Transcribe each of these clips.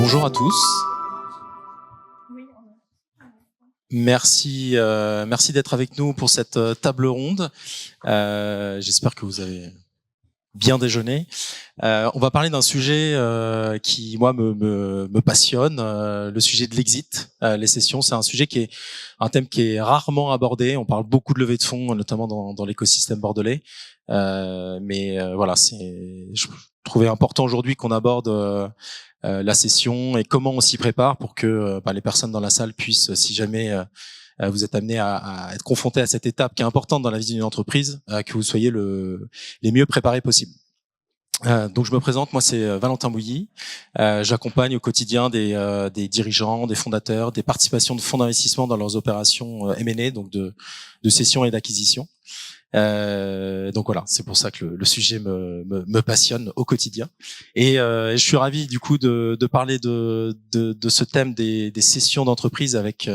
Bonjour à tous. Merci d'être avec nous pour cette table ronde. J'espère que vous avez bien déjeuné. On va parler d'un sujet qui, moi, me passionne, le sujet de l'exit. Les sessions, c'est un sujet qui est un thème qui est rarement abordé. On parle beaucoup de levée de fonds, notamment dans l'écosystème bordelais. Voilà, je trouvais important aujourd'hui qu'on aborde la session et comment on s'y prépare pour que les personnes dans la salle puissent, si jamais vous êtes amené à être confronté à cette étape qui est importante dans la vie d'une entreprise, que vous soyez les mieux préparés possibles. Donc je me présente, moi c'est Valentin Bouilly. J'accompagne au quotidien des dirigeants, des fondateurs, des participations de fonds d'investissement dans leurs opérations M&A, donc de cession et d'acquisition. Donc voilà, c'est pour ça que le sujet me passionne au quotidien. Et je suis ravi du coup de parler de ce thème des cessions d'entreprise avec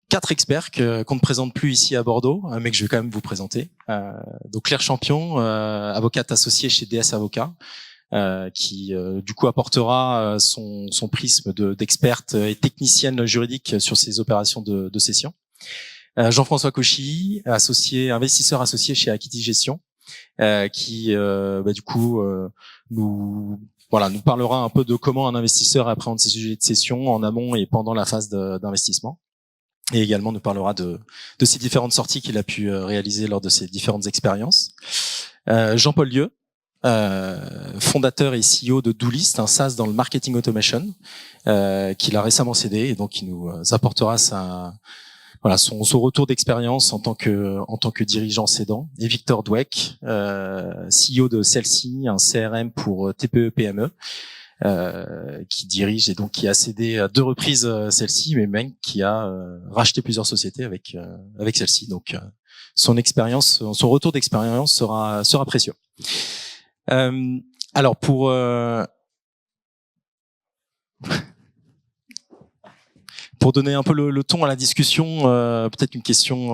4 experts qu'on ne présente plus ici à Bordeaux, mais que je vais quand même vous présenter. Donc Claire Champion, avocate associée chez DS Avocats, qui du coup apportera son prisme d'experte et technicienne juridique sur ces opérations de cession. Jean-François Cauchy, investisseur associé chez Akiti Gestion, qui du coup nous parlera un peu de comment un investisseur appréhende ces sujets de cession en amont et pendant la phase d'investissement. Et également nous parlera de ces différentes sorties qu'il a pu réaliser lors de ses différentes expériences. Jean-Paul Lieu, fondateur et CEO de Doolist, un SaaS dans le marketing automation, qu'il a récellement cédé et donc qui nous apportera son retour d'expérience en tant que dirigeant cédant. Et Victor Dweck, CEO de Celsi, un CRM pour TPE-PME, qui dirige et donc qui a cédé à 2 reprises celle-ci, mais même qui a racheté plusieurs sociétés avec celle-ci. Donc son retour d'expérience sera précieux. Alors pour donner un peu le ton à la discussion, peut-être une question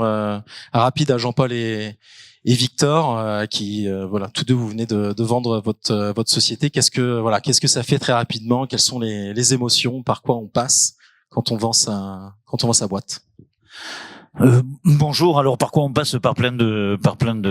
rapide à Jean-Paul et Victor, qui tous deux vous venez de vendre votre société. Qu'est-ce que ça fait très rapidement? Quelles sont les émotions? Par quoi on passe quand on vend sa boîte? Bonjour. Alors par quoi on passe? Par plein de.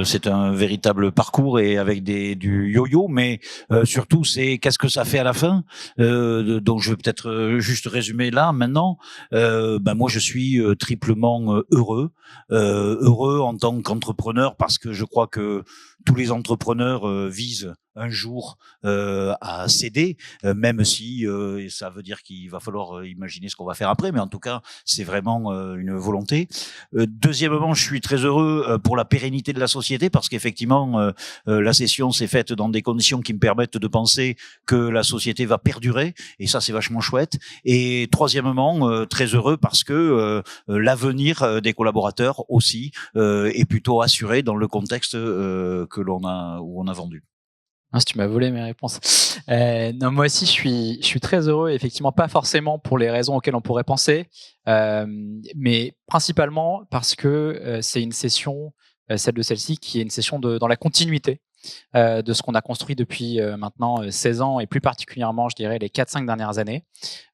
C'est un véritable parcours et avec du yo-yo, mais surtout c'est qu'est-ce que ça fait à la fin. Donc je vais peut-être juste résumer là maintenant. Moi je suis triplement heureux en tant qu'entrepreneur parce que je crois que tous les entrepreneurs visent un jour à céder, même si ça veut dire qu'il va falloir imaginer ce qu'on va faire après, mais en tout cas c'est vraiment une volonté. Deuxièmement, je suis très heureux pour la pérennité de la société parce qu'effectivement la cession s'est faite dans des conditions qui me permettent de penser que la société va perdurer et ça c'est vachement chouette. Et troisièmement, très heureux parce que l'avenir des collaborateurs aussi est plutôt assuré dans le contexte où on a vendu. Si tu m'as volé mes réponses. Non, moi aussi, je suis très heureux. Effectivement, pas forcément pour les raisons auxquelles on pourrait penser, mais principalement parce que c'est une session, celle de celle-ci, qui est une session dans la continuité de ce qu'on a construit depuis maintenant 16 ans et plus particulièrement, je dirais, les 4-5 dernières années.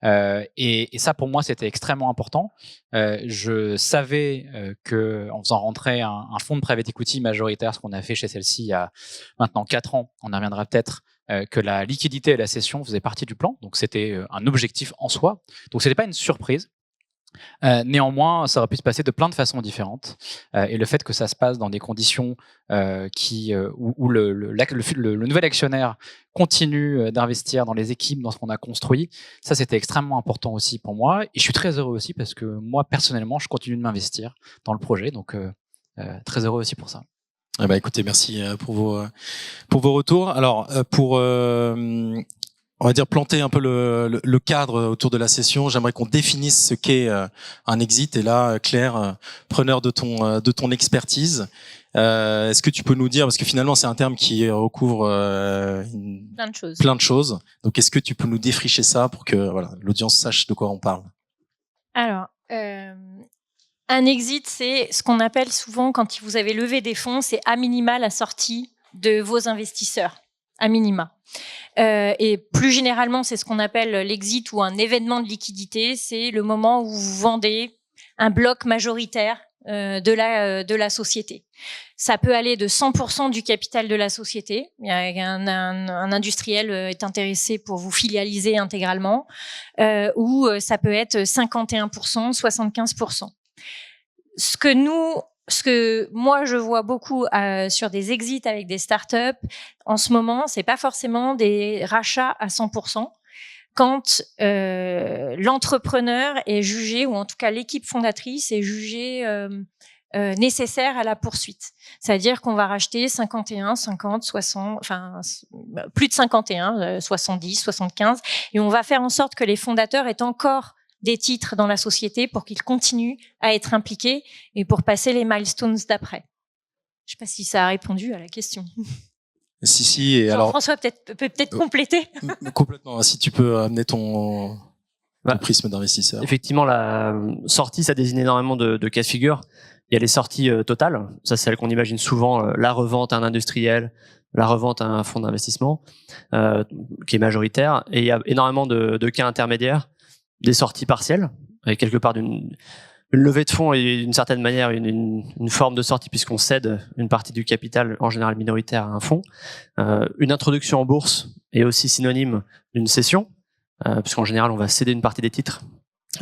Et ça, pour moi, c'était extrêmement important. Je savais qu'en faisant rentrer un fonds de private equity majoritaire, ce qu'on a fait chez celle-ci il y a maintenant 4 ans, on y reviendra peut-être, que la liquidité et la cession faisaient partie du plan. Donc, c'était un objectif en soi. Donc, ce n'était pas une surprise. Néanmoins, ça aurait pu se passer de plein de façons différentes. Et le fait que ça se passe dans des conditions où le nouvel actionnaire continue d'investir dans les équipes, dans ce qu'on a construit, ça c'était extrêmement important aussi pour moi. Et je suis très heureux aussi parce que moi, personnellement, je continue de m'investir dans le projet. Donc, très heureux aussi pour ça. Écoutez, merci pour vos retours. Alors, on va dire planter un peu le cadre autour de la session, j'aimerais qu'on définisse ce qu'est un exit. Et là, Claire, preneur de ton expertise, est-ce que tu peux nous dire, parce que finalement c'est un terme qui recouvre plein de choses. Donc est-ce que tu peux nous défricher ça pour que l'audience sache de quoi on parle? Alors, un exit, c'est ce qu'on appelle souvent, quand vous avez levé des fonds, c'est à minima la sortie de vos investisseurs. à minima. Et plus généralement, c'est ce qu'on appelle l'exit ou un événement de liquidité. C'est le moment où vous vendez un bloc majoritaire de la société. Ça peut aller de 100% du capital de la société. Il y a un industriel est intéressé pour vous filialiser intégralement, ou ça peut être 51%, 75%. Ce que moi je vois beaucoup sur des exits avec des startups en ce moment, c'est pas forcément des rachats à 100%. Quand l'entrepreneur est jugé, ou en tout cas l'équipe fondatrice est jugée nécessaire à la poursuite. C'est-à-dire qu'on va racheter 51, 50, 60, enfin plus de 51, 70, 75, et on va faire en sorte que les fondateurs aient encore des titres dans la société pour qu'ils continuent à être impliqués et pour passer les milestones d'après. Je ne sais pas si ça a répondu à la question. Si, et alors François peut peut-être compléter. Complètement. Si tu peux amener ton prisme d'investisseur. Effectivement, la sortie, ça désigne énormément de cas de figure. Il y a les sorties totales, ça c'est celle qu'on imagine souvent, la revente à un industriel, la revente à un fonds d'investissement, qui est majoritaire. Et il y a énormément de cas intermédiaires, des sorties partielles, avec quelque part une levée de fonds et d'une certaine manière une forme de sortie puisqu'on cède une partie du capital, en général minoritaire, à un fonds. Une introduction en bourse est aussi synonyme d'une cession, puisqu'en général on va céder une partie des titres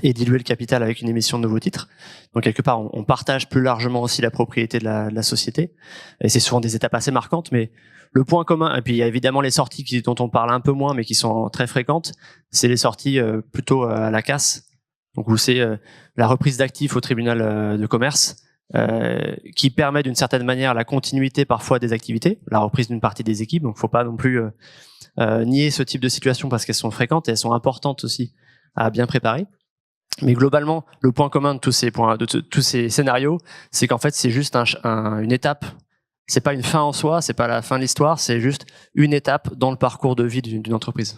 et diluer le capital avec une émission de nouveaux titres. Donc quelque part on partage plus largement aussi la propriété de la société. Et c'est souvent des étapes assez marquantes, mais le point commun, et puis il y a évidemment les sorties dont on parle un peu moins mais qui sont très fréquentes, c'est les sorties plutôt à la casse. Donc où c'est la reprise d'actifs au tribunal de commerce qui permet d'une certaine manière la continuité parfois des activités, la reprise d'une partie des équipes. Donc faut pas non plus nier ce type de situation parce qu'elles sont fréquentes et elles sont importantes aussi à bien préparer. Mais globalement, le point commun de tous ces scénarios, c'est qu'en fait c'est juste une étape. C'est pas une fin en soi, c'est pas la fin de l'histoire, c'est juste une étape dans le parcours de vie d'une entreprise.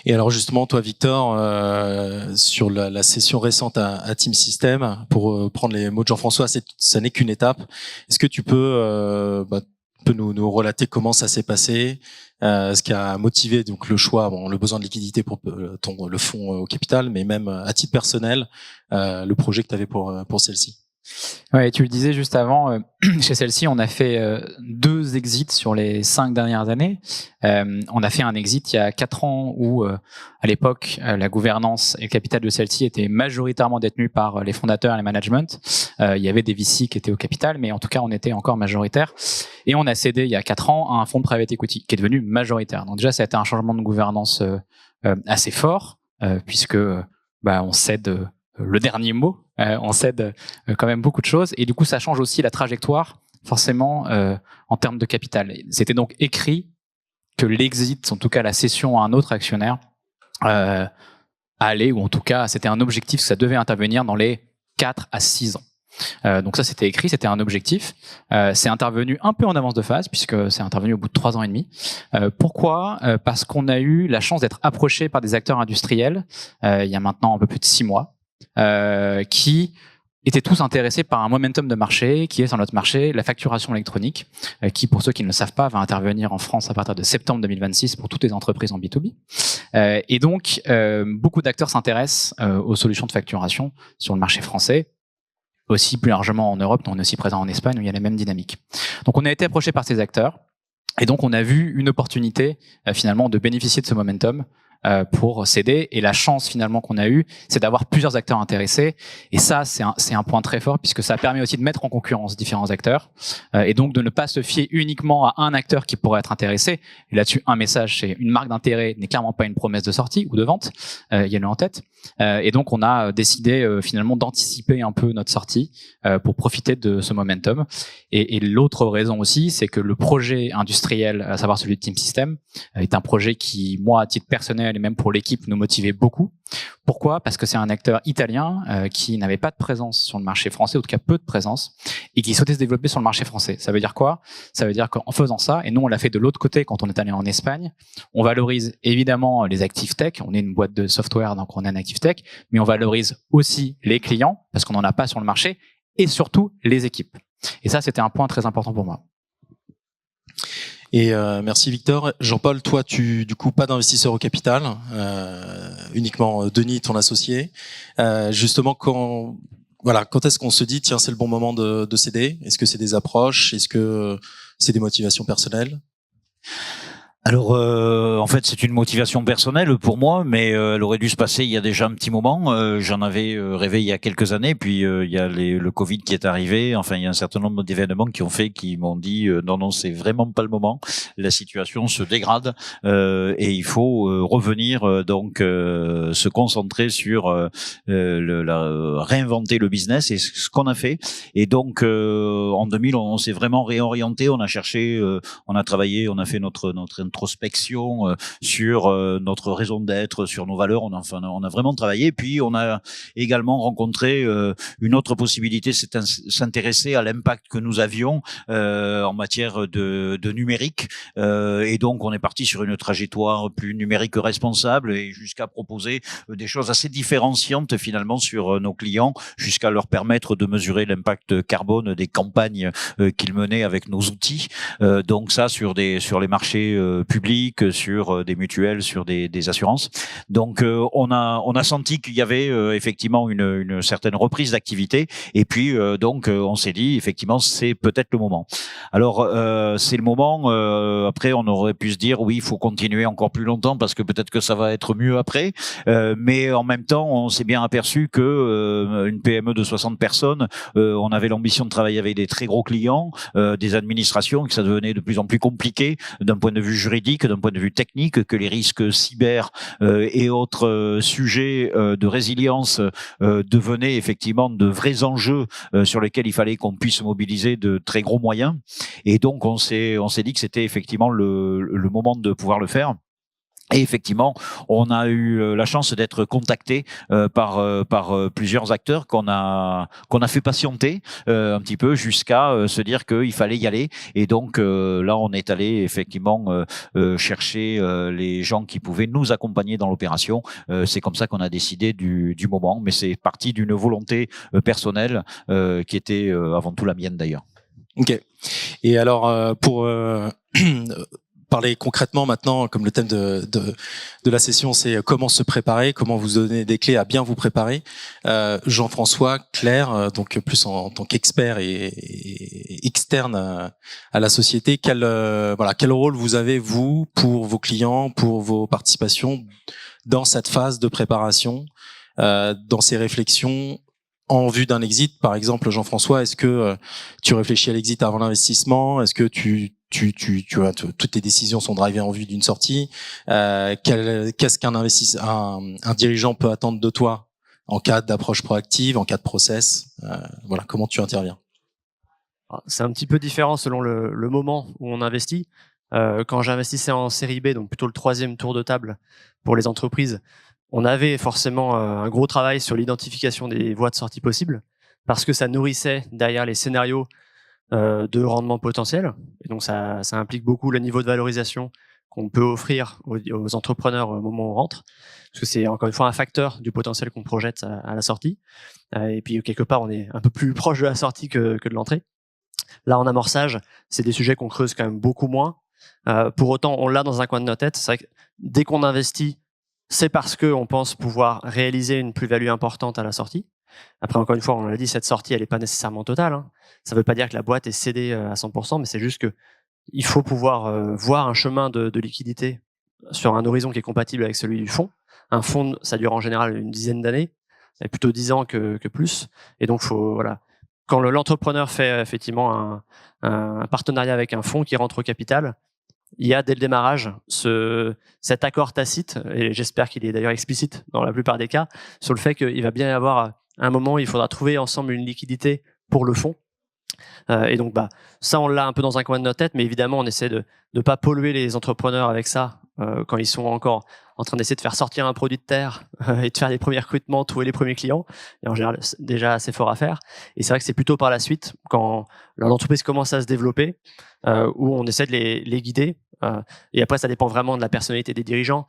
Et alors justement, toi, Victor, sur la session récente à Team System, pour prendre les mots de Jean-François, ça n'est qu'une étape. Est-ce que tu peux nous relater comment ça s'est passé, ce qui a motivé donc le choix, le besoin de liquidité pour le fonds au capital, mais même à titre personnel, le projet que tu avais pour celle-ci? Ouais, tu le disais juste avant, chez celle-ci, on a fait 2 exits sur les 5 dernières années. On a fait un exit il y a 4 ans où, à l'époque, la gouvernance et le capital de celle-ci étaient majoritairement détenus par les fondateurs et les management. Il y avait des VC qui étaient au capital, mais en tout cas, on était encore majoritaire. Et on a cédé il y a 4 ans à un fonds de private equity qui est devenu majoritaire. Donc déjà, ça a été un changement de gouvernance assez fort, puisque on cède le dernier mot. On cède quand même beaucoup de choses et du coup ça change aussi la trajectoire forcément en termes de capital. C'était donc écrit que l'exit, en tout cas la cession à un autre actionnaire, allait, ou en tout cas c'était un objectif, ça devait intervenir dans les 4 à 6 ans. Donc ça c'était écrit, c'était un objectif. C'est intervenu un peu en avance de phase puisque c'est intervenu au bout de 3 ans et demi. Pourquoi ? Parce qu'on a eu la chance d'être approché par des acteurs industriels il y a maintenant un peu plus de 6 mois. Qui étaient tous intéressés par un momentum de marché qui est sur notre marché, la facturation électronique, qui, pour ceux qui ne le savent pas, va intervenir en France à partir de septembre 2026 pour toutes les entreprises en B2B. Et donc, beaucoup d'acteurs s'intéressent aux solutions de facturation sur le marché français, aussi plus largement en Europe, on est aussi présent en Espagne où il y a les mêmes dynamiques. Donc, on a été approché par ces acteurs et donc on a vu une opportunité finalement de bénéficier de ce momentum pour céder. Et la chance finalement qu'on a eue, c'est d'avoir plusieurs acteurs intéressés. Et ça, c'est un point très fort puisque ça permet aussi de mettre en concurrence différents acteurs et donc de ne pas se fier uniquement à un acteur qui pourrait être intéressé. Et là-dessus, un message, c'est une marque d'intérêt n'est clairement pas une promesse de sortie ou de vente. Il y a le en tête. Et donc, on a décidé finalement d'anticiper un peu notre sortie pour profiter de ce momentum. Et l'autre raison aussi, c'est que le projet industriel, à savoir celui de Team System, est un projet qui, moi, à titre personnel et même pour l'équipe, nous motivait beaucoup. Pourquoi ? Parce que c'est un acteur italien qui n'avait pas de présence sur le marché français, ou en tout cas peu de présence, et qui souhaitait se développer sur le marché français. Ça veut dire quoi ? Ça veut dire qu'en faisant ça, et nous on l'a fait de l'autre côté quand on est allé en Espagne, on valorise évidemment les actifs tech, on est une boîte de software donc on est un actif tech, mais on valorise aussi les clients, parce qu'on n'en a pas sur le marché, et surtout les équipes. Et ça c'était un point très important pour moi. Et merci Victor. Jean-Paul, toi, du coup, pas d'investisseur au capital, uniquement Denis, ton associé. Justement, quand est-ce qu'on se dit, tiens, c'est le bon moment de céder? Est-ce que c'est des approches? Est-ce que c'est des motivations personnelles? Alors, en fait, c'est une motivation personnelle pour moi, mais elle aurait dû se passer il y a déjà un petit moment. J'en avais rêvé il y a quelques années, puis il y a le Covid qui est arrivé. Enfin, il y a un certain nombre d'événements qui m'ont dit non, c'est vraiment pas le moment. La situation se dégrade et il faut revenir donc se concentrer sur réinventer le business, et ce qu'on a fait. Et donc en 2000, on s'est vraiment réorienté. On a cherché, on a travaillé, on a fait notre introspection sur notre raison d'être, sur nos valeurs. On a vraiment travaillé. Puis on a également rencontré une autre possibilité, c'est s'intéresser à l'impact que nous avions en matière de numérique. Et donc on est parti sur une trajectoire plus numérique responsable, et jusqu'à proposer des choses assez différenciantes finalement sur nos clients, jusqu'à leur permettre de mesurer l'impact carbone des campagnes qu'ils menaient avec nos outils. Donc ça sur les marchés publics, sur des mutuelles, sur des assurances. Donc on a senti qu'il y avait effectivement une certaine reprise d'activité, et puis donc on s'est dit effectivement c'est peut-être le moment. Alors c'est le moment. Après on aurait pu se dire oui, il faut continuer encore plus longtemps parce que peut-être que ça va être mieux après. Mais en même temps on s'est bien aperçu que une PME de 60 personnes, on avait l'ambition de travailler avec des très gros clients, des administrations, que ça devenait de plus en plus compliqué d'un point de vue juridique, d'un point de vue technique, que les risques cyber et autres sujets de résilience devenaient effectivement de vrais enjeux sur lesquels il fallait qu'on puisse mobiliser de très gros moyens. Et donc on s'est dit que c'était effectivement le moment de pouvoir le faire. Et effectivement, on a eu la chance d'être contacté par plusieurs acteurs qu'on a fait patienter un petit peu jusqu'à se dire qu'il fallait y aller. Et donc là, on est allé effectivement chercher les gens qui pouvaient nous accompagner dans l'opération. C'est comme ça qu'on a décidé du moment, mais c'est parti d'une volonté personnelle qui était avant tout la mienne d'ailleurs. Ok. Et alors pour parler concrètement maintenant, comme le thème de la session, c'est comment se préparer, comment vous donner des clés à bien vous préparer. Jean-François, Claire, donc plus en tant qu'expert et externe à la société, quel rôle vous avez vous pour vos clients, pour vos participations dans cette phase de préparation, dans ces réflexions en vue d'un exit? Par exemple, Jean-François, est-ce que tu réfléchis à l'exit avant l'investissement? Est-ce que tu vois, toutes tes décisions sont drivées en vue d'une sortie? Qu'est-ce qu'un un dirigeant peut attendre de toi en cas d'approche proactive, en cas de process? Comment tu interviens? C'est un petit peu différent selon le moment où on investit. Quand j'investissais en série B, donc plutôt le 3e tour de table pour les entreprises, on avait forcément un gros travail sur l'identification des voies de sortie possibles, parce que ça nourrissait derrière les scénarios de rendement potentiel. Et donc ça implique beaucoup le niveau de valorisation qu'on peut offrir aux entrepreneurs au moment où on rentre, parce que c'est encore une fois un facteur du potentiel qu'on projette à la sortie. Et puis quelque part, on est un peu plus proche de la sortie que de l'entrée. Là, en amorçage, c'est des sujets qu'on creuse quand même beaucoup moins. Pour autant, on l'a dans un coin de notre tête. C'est vrai que dès qu'on investit, c'est parce qu'on pense pouvoir réaliser une plus-value importante à la sortie. Après, encore une fois, on l'a dit, cette sortie, elle n'est pas nécessairement totale. Hein. Ça ne veut pas dire que la boîte est cédée à 100%, mais c'est juste qu'il faut pouvoir voir un chemin de liquidité sur un horizon qui est compatible avec celui du fonds. Un fonds, ça dure en général une dizaine d'années, et plutôt 10 ans que plus. Et donc, quand l'entrepreneur fait effectivement un partenariat avec un fonds qui rentre au capital, il y a dès le démarrage cet accord tacite, et j'espère qu'il est d'ailleurs explicite dans la plupart des cas, sur le fait qu'il va bien y avoir un moment où il faudra trouver ensemble une liquidité pour le fonds. Et donc ça, on l'a un peu dans un coin de notre tête, mais évidemment on essaie de ne pas polluer les entrepreneurs avec ça quand ils sont encore en train d'essayer de faire sortir un produit de terre et de faire les premiers recrutements, trouver les premiers clients. Et en général, c'est déjà assez fort à faire. Et c'est vrai que c'est plutôt par la suite, quand l'entreprise commence à se développer, où on essaie de les guider. Et après, ça dépend vraiment de la personnalité des dirigeants.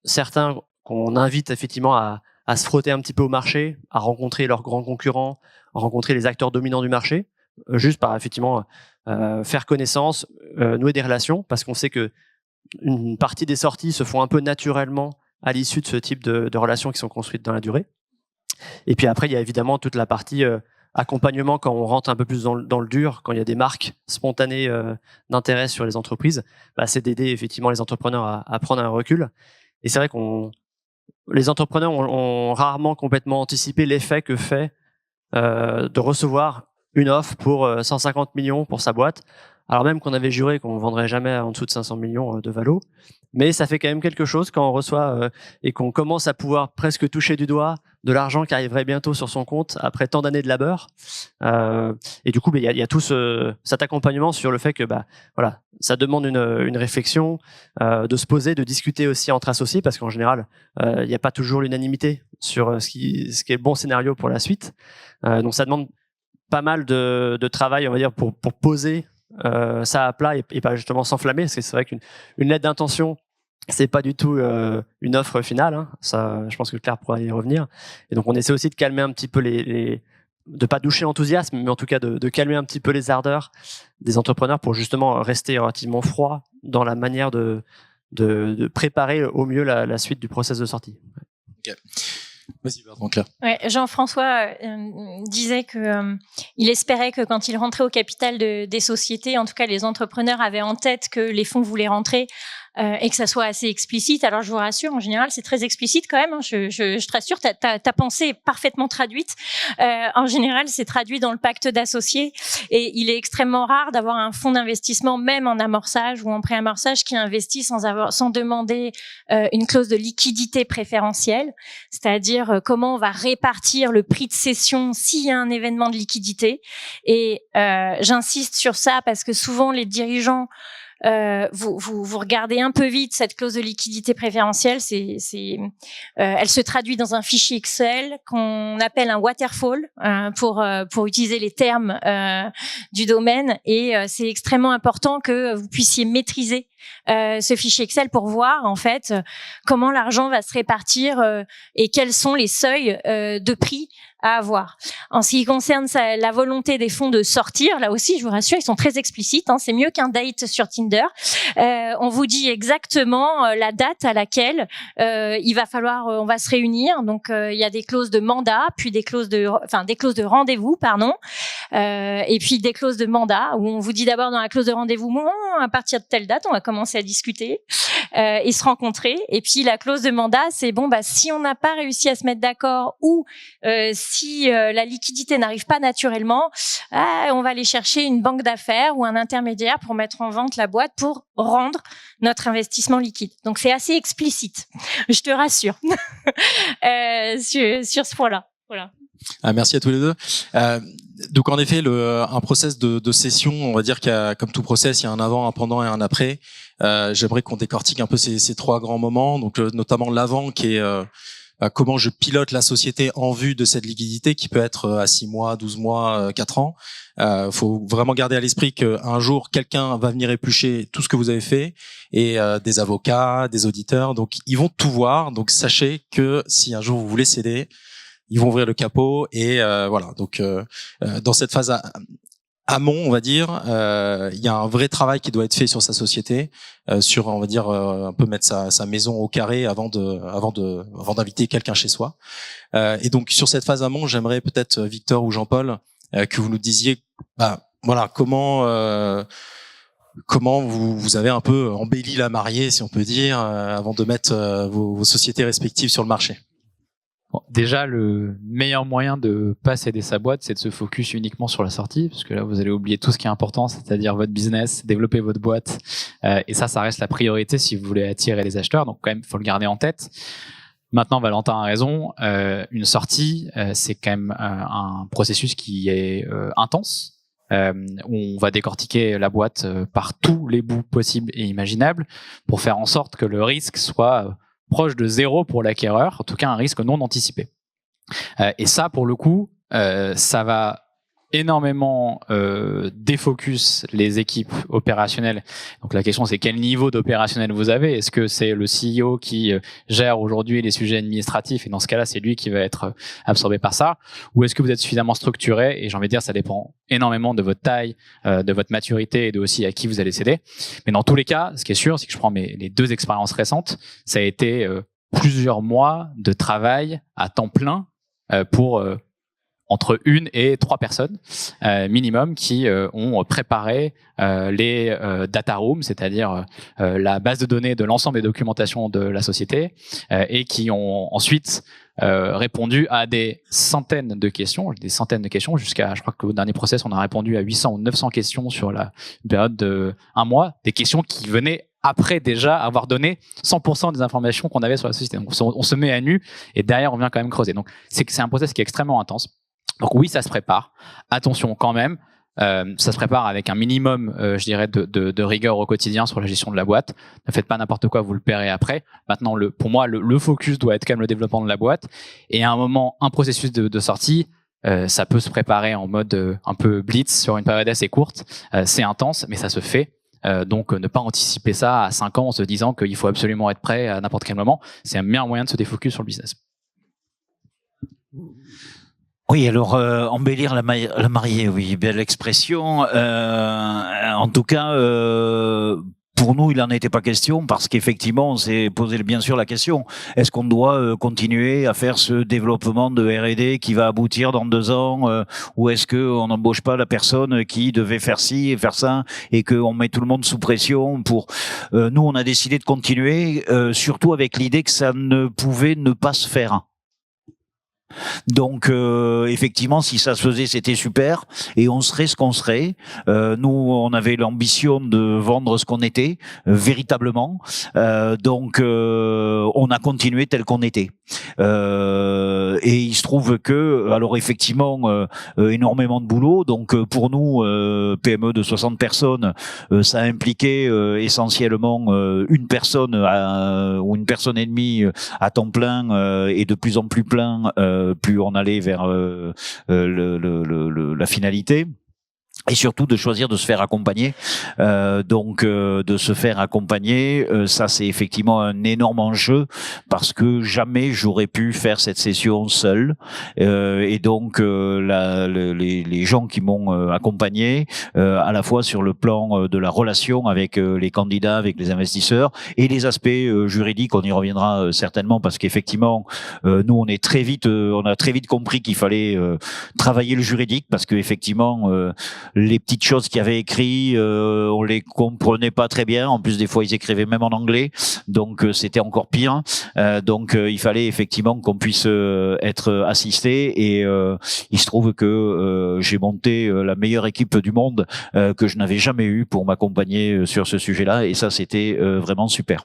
Certains qu'on invite effectivement à se frotter un petit peu au marché, à rencontrer leurs grands concurrents, à rencontrer les acteurs dominants du marché, juste par effectivement faire connaissance, nouer des relations, parce qu'on sait que une partie des sorties se font un peu naturellement à l'issue de ce type de relations qui sont construites dans la durée. Et puis après, il y a évidemment toute la partie accompagnement quand on rentre un peu plus dans le dur, quand il y a des marques spontanées d'intérêt sur les entreprises, c'est d'aider effectivement les entrepreneurs à prendre un recul. Et c'est vrai les entrepreneurs ont rarement complètement anticipé l'effet que fait de recevoir une offre pour 150 millions pour sa boîte, alors même qu'on avait juré qu'on ne vendrait jamais en dessous de 500 millions de valo. Mais ça fait quand même quelque chose quand on reçoit et qu'on commence à pouvoir presque toucher du doigt de l'argent qui arriverait bientôt sur son compte après tant d'années de labeur. Et du coup, il y a tout cet accompagnement sur le fait que voilà, ça demande une réflexion, de se poser, de discuter aussi entre associés, parce qu'en général, il n'y a pas toujours l'unanimité sur ce qui est le bon scénario pour la suite. Donc ça demande pas mal de travail, on va dire, pour poser ça à plat et pas justement s'enflammer, parce que c'est vrai qu'une lettre d'intention, c'est pas du tout une offre finale, hein. Ça, je pense que Claire pourra y revenir. Et donc on essaie aussi de calmer un petit peu de pas doucher l'enthousiasme, mais en tout cas de calmer un petit peu les ardeurs des entrepreneurs pour justement rester relativement froid dans la manière de préparer au mieux la suite du process de sortie. Okay. Vas-y, Bertrand, Claire. Ouais, Jean-François disait que il espérait que quand il rentrait au capital des sociétés, en tout cas les entrepreneurs avaient en tête que les fonds voulaient rentrer et que ça soit assez explicite. Alors je vous rassure, en général c'est très explicite quand même, hein. Je te rassure, ta pensée est parfaitement traduite. En général c'est traduit dans le pacte d'associés et il est extrêmement rare d'avoir un fonds d'investissement, même en amorçage ou en pré-amorçage, qui investit sans demander une clause de liquidité préférentielle, c'est-à-dire comment on va répartir le prix de cession s'il y a un événement de liquidité. Et j'insiste sur ça parce que souvent les dirigeants vous regardez un peu vite cette clause de liquidité préférentielle. Elle se traduit dans un fichier Excel qu'on appelle un waterfall pour utiliser les termes du domaine. Et c'est extrêmement important que vous puissiez maîtriser ce fichier Excel pour voir en fait comment l'argent va se répartir et quels sont les seuils de prix à avoir. En ce qui concerne la volonté des fonds de sortir, là aussi, je vous rassure, ils sont très explicites, hein, c'est mieux qu'un date sur Tinder. On vous dit exactement la date à laquelle il va falloir, on va se réunir. Donc, il y a des clauses de mandat, puis des clauses de rendez-vous, pardon, et puis des clauses de mandat où on vous dit d'abord dans la clause de rendez-vous, bon, à partir de telle date, on va commencer à discuter et se rencontrer. Et puis la clause de mandat, c'est bon, si on n'a pas réussi à se mettre d'accord ou si la liquidité n'arrive pas naturellement, on va aller chercher une banque d'affaires ou un intermédiaire pour mettre en vente la boîte pour rendre notre investissement liquide. Donc c'est assez explicite, je te rassure, sur ce point-là. Voilà. Merci à tous les deux. Donc en effet, un process de cession, on va dire qu'il y a, comme tout process, il y a un avant, un pendant et un après. J'aimerais qu'on décortique un peu ces trois grands moments, donc notamment l'avant qui est comment je pilote la société en vue de cette liquidité qui peut être à 6 mois, 12 mois, 4 ans. Faut vraiment garder à l'esprit qu'un jour, quelqu'un va venir éplucher tout ce que vous avez fait et des avocats, des auditeurs, donc ils vont tout voir. Donc sachez que si un jour vous voulez céder, ils vont ouvrir le capot et voilà. Donc dans cette phase amont, on va dire, il y a un vrai travail qui doit être fait sur sa société, sur, on va dire, un peu mettre sa maison au carré avant d'inviter quelqu'un chez soi. Et donc sur cette phase amont, j'aimerais peut-être Victor ou Jean-Paul que vous nous disiez, voilà, comment vous avez un peu embelli la mariée, si on peut dire, avant de mettre vos sociétés respectives sur le marché. Bon, déjà, le meilleur moyen de pas céder sa boîte, c'est de se focus uniquement sur la sortie, parce que là, vous allez oublier tout ce qui est important, c'est-à-dire votre business, développer votre boîte. Et ça reste la priorité si vous voulez attirer les acheteurs. Donc, quand même, il faut le garder en tête. Maintenant, Valentin a raison. Une sortie, c'est quand même un processus qui est intense, où on va décortiquer la boîte par tous les bouts possibles et imaginables pour faire en sorte que le risque soit proche de zéro pour l'acquéreur, en tout cas un risque non anticipé. Et ça, pour le coup, ça va énormément défocus les équipes opérationnelles. Donc la question c'est quel niveau d'opérationnel vous avez. Est-ce que c'est le CEO qui gère aujourd'hui les sujets administratifs et dans ce cas-là c'est lui qui va être absorbé par ça, ou est-ce que vous êtes suffisamment structuré? Et j'ai envie de dire ça dépend énormément de votre taille, de votre maturité et de aussi à qui vous allez céder. Mais dans tous les cas, ce qui est sûr c'est que je prends les 2 expériences récentes, ça a été plusieurs mois de travail à temps plein pour entre 1 et 3 personnes minimum qui ont préparé les data rooms, c'est-à-dire la base de données de l'ensemble des documentations de la société et qui ont ensuite répondu à des centaines de questions jusqu'à, je crois qu'au dernier process, on a répondu à 800 ou 900 questions sur la période de 1 mois, des questions qui venaient après déjà avoir donné 100% des informations qu'on avait sur la société. Donc on se met à nu et derrière on vient quand même creuser. Donc c'est un process qui est extrêmement intense. Donc oui, ça se prépare. Attention quand même, ça se prépare avec un minimum, je dirais, de rigueur au quotidien sur la gestion de la boîte. Ne faites pas n'importe quoi, vous le paierez après. Maintenant, pour moi, le focus doit être quand même le développement de la boîte. Et à un moment, un processus de sortie, ça peut se préparer en mode un peu blitz sur une période assez courte. C'est intense, mais ça se fait. Donc ne pas anticiper ça à 5 ans en se disant qu'il faut absolument être prêt à n'importe quel moment. C'est un meilleur moyen de se défocus sur le business. Oui, alors embellir la mariée, oui, belle expression. En tout cas, pour nous, il n'en était pas question parce qu'effectivement, on s'est posé bien sûr la question. Est-ce qu'on doit continuer à faire ce développement de R&D qui va aboutir dans 2 ans ou est-ce qu'on n'embauche pas la personne qui devait faire ci et faire ça et qu'on met tout le monde sous pression pour... nous, on a décidé de continuer, surtout avec l'idée que ça ne pouvait ne pas se faire. Donc effectivement, si ça se faisait, c'était super, et on serait ce qu'on serait. Nous, on avait l'ambition de vendre ce qu'on était véritablement. Donc on a continué tel qu'on était. Et il se trouve que, alors effectivement, énormément de boulot. Donc pour nous, PME de 60 personnes, ça impliquait essentiellement une personne ou une personne et demie à temps plein et de plus en plus plein. Plus on allait vers la finalité. Et surtout de choisir de se faire accompagner. Donc de se faire accompagner, ça c'est effectivement un énorme enjeu parce que jamais j'aurais pu faire cette session seul. Et donc les gens qui m'ont accompagné, à la fois sur le plan de la relation avec les candidats, avec les investisseurs, et les aspects juridiques, on y reviendra certainement parce qu'effectivement nous on a très vite compris qu'il fallait travailler le juridique parce que effectivement les petites choses qu'il y avait écrites, on les comprenait pas très bien. En plus, des fois, ils écrivaient même en anglais, donc c'était encore pire. Donc, il fallait effectivement qu'on puisse être assisté. Et il se trouve que j'ai monté la meilleure équipe du monde que je n'avais jamais eue pour m'accompagner sur ce sujet-là. Et ça, c'était vraiment super.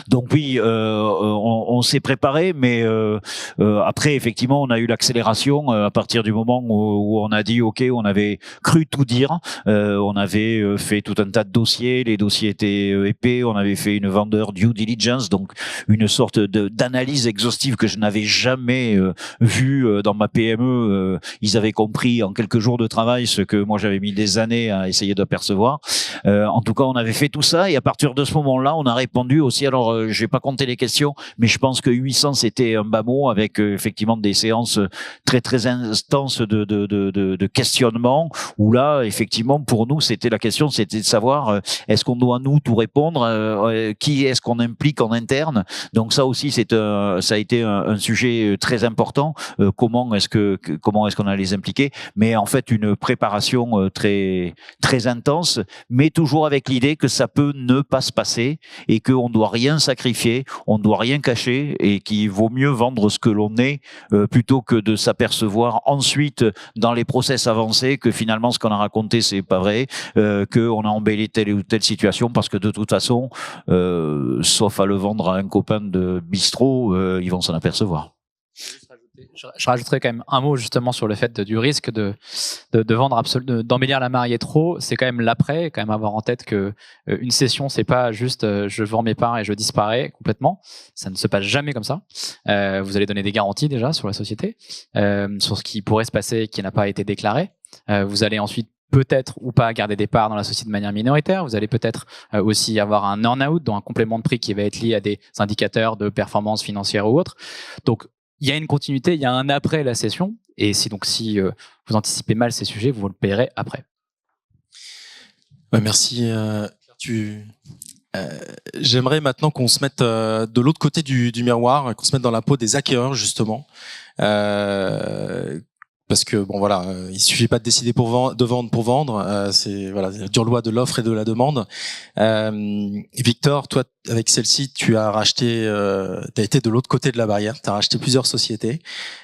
Donc oui, on s'est préparé, mais après effectivement on a eu l'accélération à partir du moment où on a dit ok, on avait cru tout dire, on avait fait tout un tas de dossiers, les dossiers étaient épais, on avait fait une vendeur due diligence, donc une sorte d'analyse exhaustive que je n'avais jamais vue dans ma PME. Ils avaient compris en quelques jours de travail ce que moi j'avais mis des années à essayer d'apercevoir. En tout cas, on avait fait tout ça et à partir de ce moment-là, on a répondu aussi. Alors, je vais pas compter les questions, mais je pense que 800 c'était un bas mot avec effectivement des séances très très intenses de questionnement. Où là, effectivement, pour nous, c'était la question, c'était de savoir est-ce qu'on doit nous tout répondre, qui est-ce qu'on implique en interne. Donc ça aussi, ça a été un sujet très important. Comment est-ce qu'on allait les impliquer? Mais en fait, une préparation très très intense, mais toujours avec l'idée que ça peut ne pas se passer et qu'on doit rien sacrifier, on doit rien cacher et qu'il vaut mieux vendre ce que l'on est plutôt que de s'apercevoir ensuite dans les process avancés que finalement ce qu'on a raconté c'est pas vrai, qu'on a embelli telle ou telle situation parce que de toute façon, sauf à le vendre à un copain de bistrot, ils vont s'en apercevoir. Je rajouterais quand même un mot justement sur le fait du risque de vendre d'embellir la mariée trop. C'est quand même l'après, quand même avoir en tête que une cession, c'est pas juste je vends mes parts et je disparais complètement. Ça ne se passe jamais comme ça. Vous allez donner des garanties déjà sur la société, sur ce qui pourrait se passer et qui n'a pas été déclaré. Vous allez ensuite peut-être ou pas garder des parts dans la société de manière minoritaire. Vous allez peut-être aussi avoir un earn-out, donc un complément de prix qui va être lié à des indicateurs de performance financière ou autre. Donc, il y a une continuité, il y a un après la cession. Et si vous anticipez mal ces sujets, vous le paierez après. Ouais, merci. J'aimerais maintenant qu'on se mette de l'autre côté du miroir, qu'on se mette dans la peau des acquéreurs justement. Parce que bon voilà, il suffit pas de décider de vendre pour vendre. C'est voilà, la dure loi de l'offre et de la demande. Victor, toi avec celle-ci, tu as racheté, tu as été de l'autre côté de la barrière, tu as racheté plusieurs sociétés.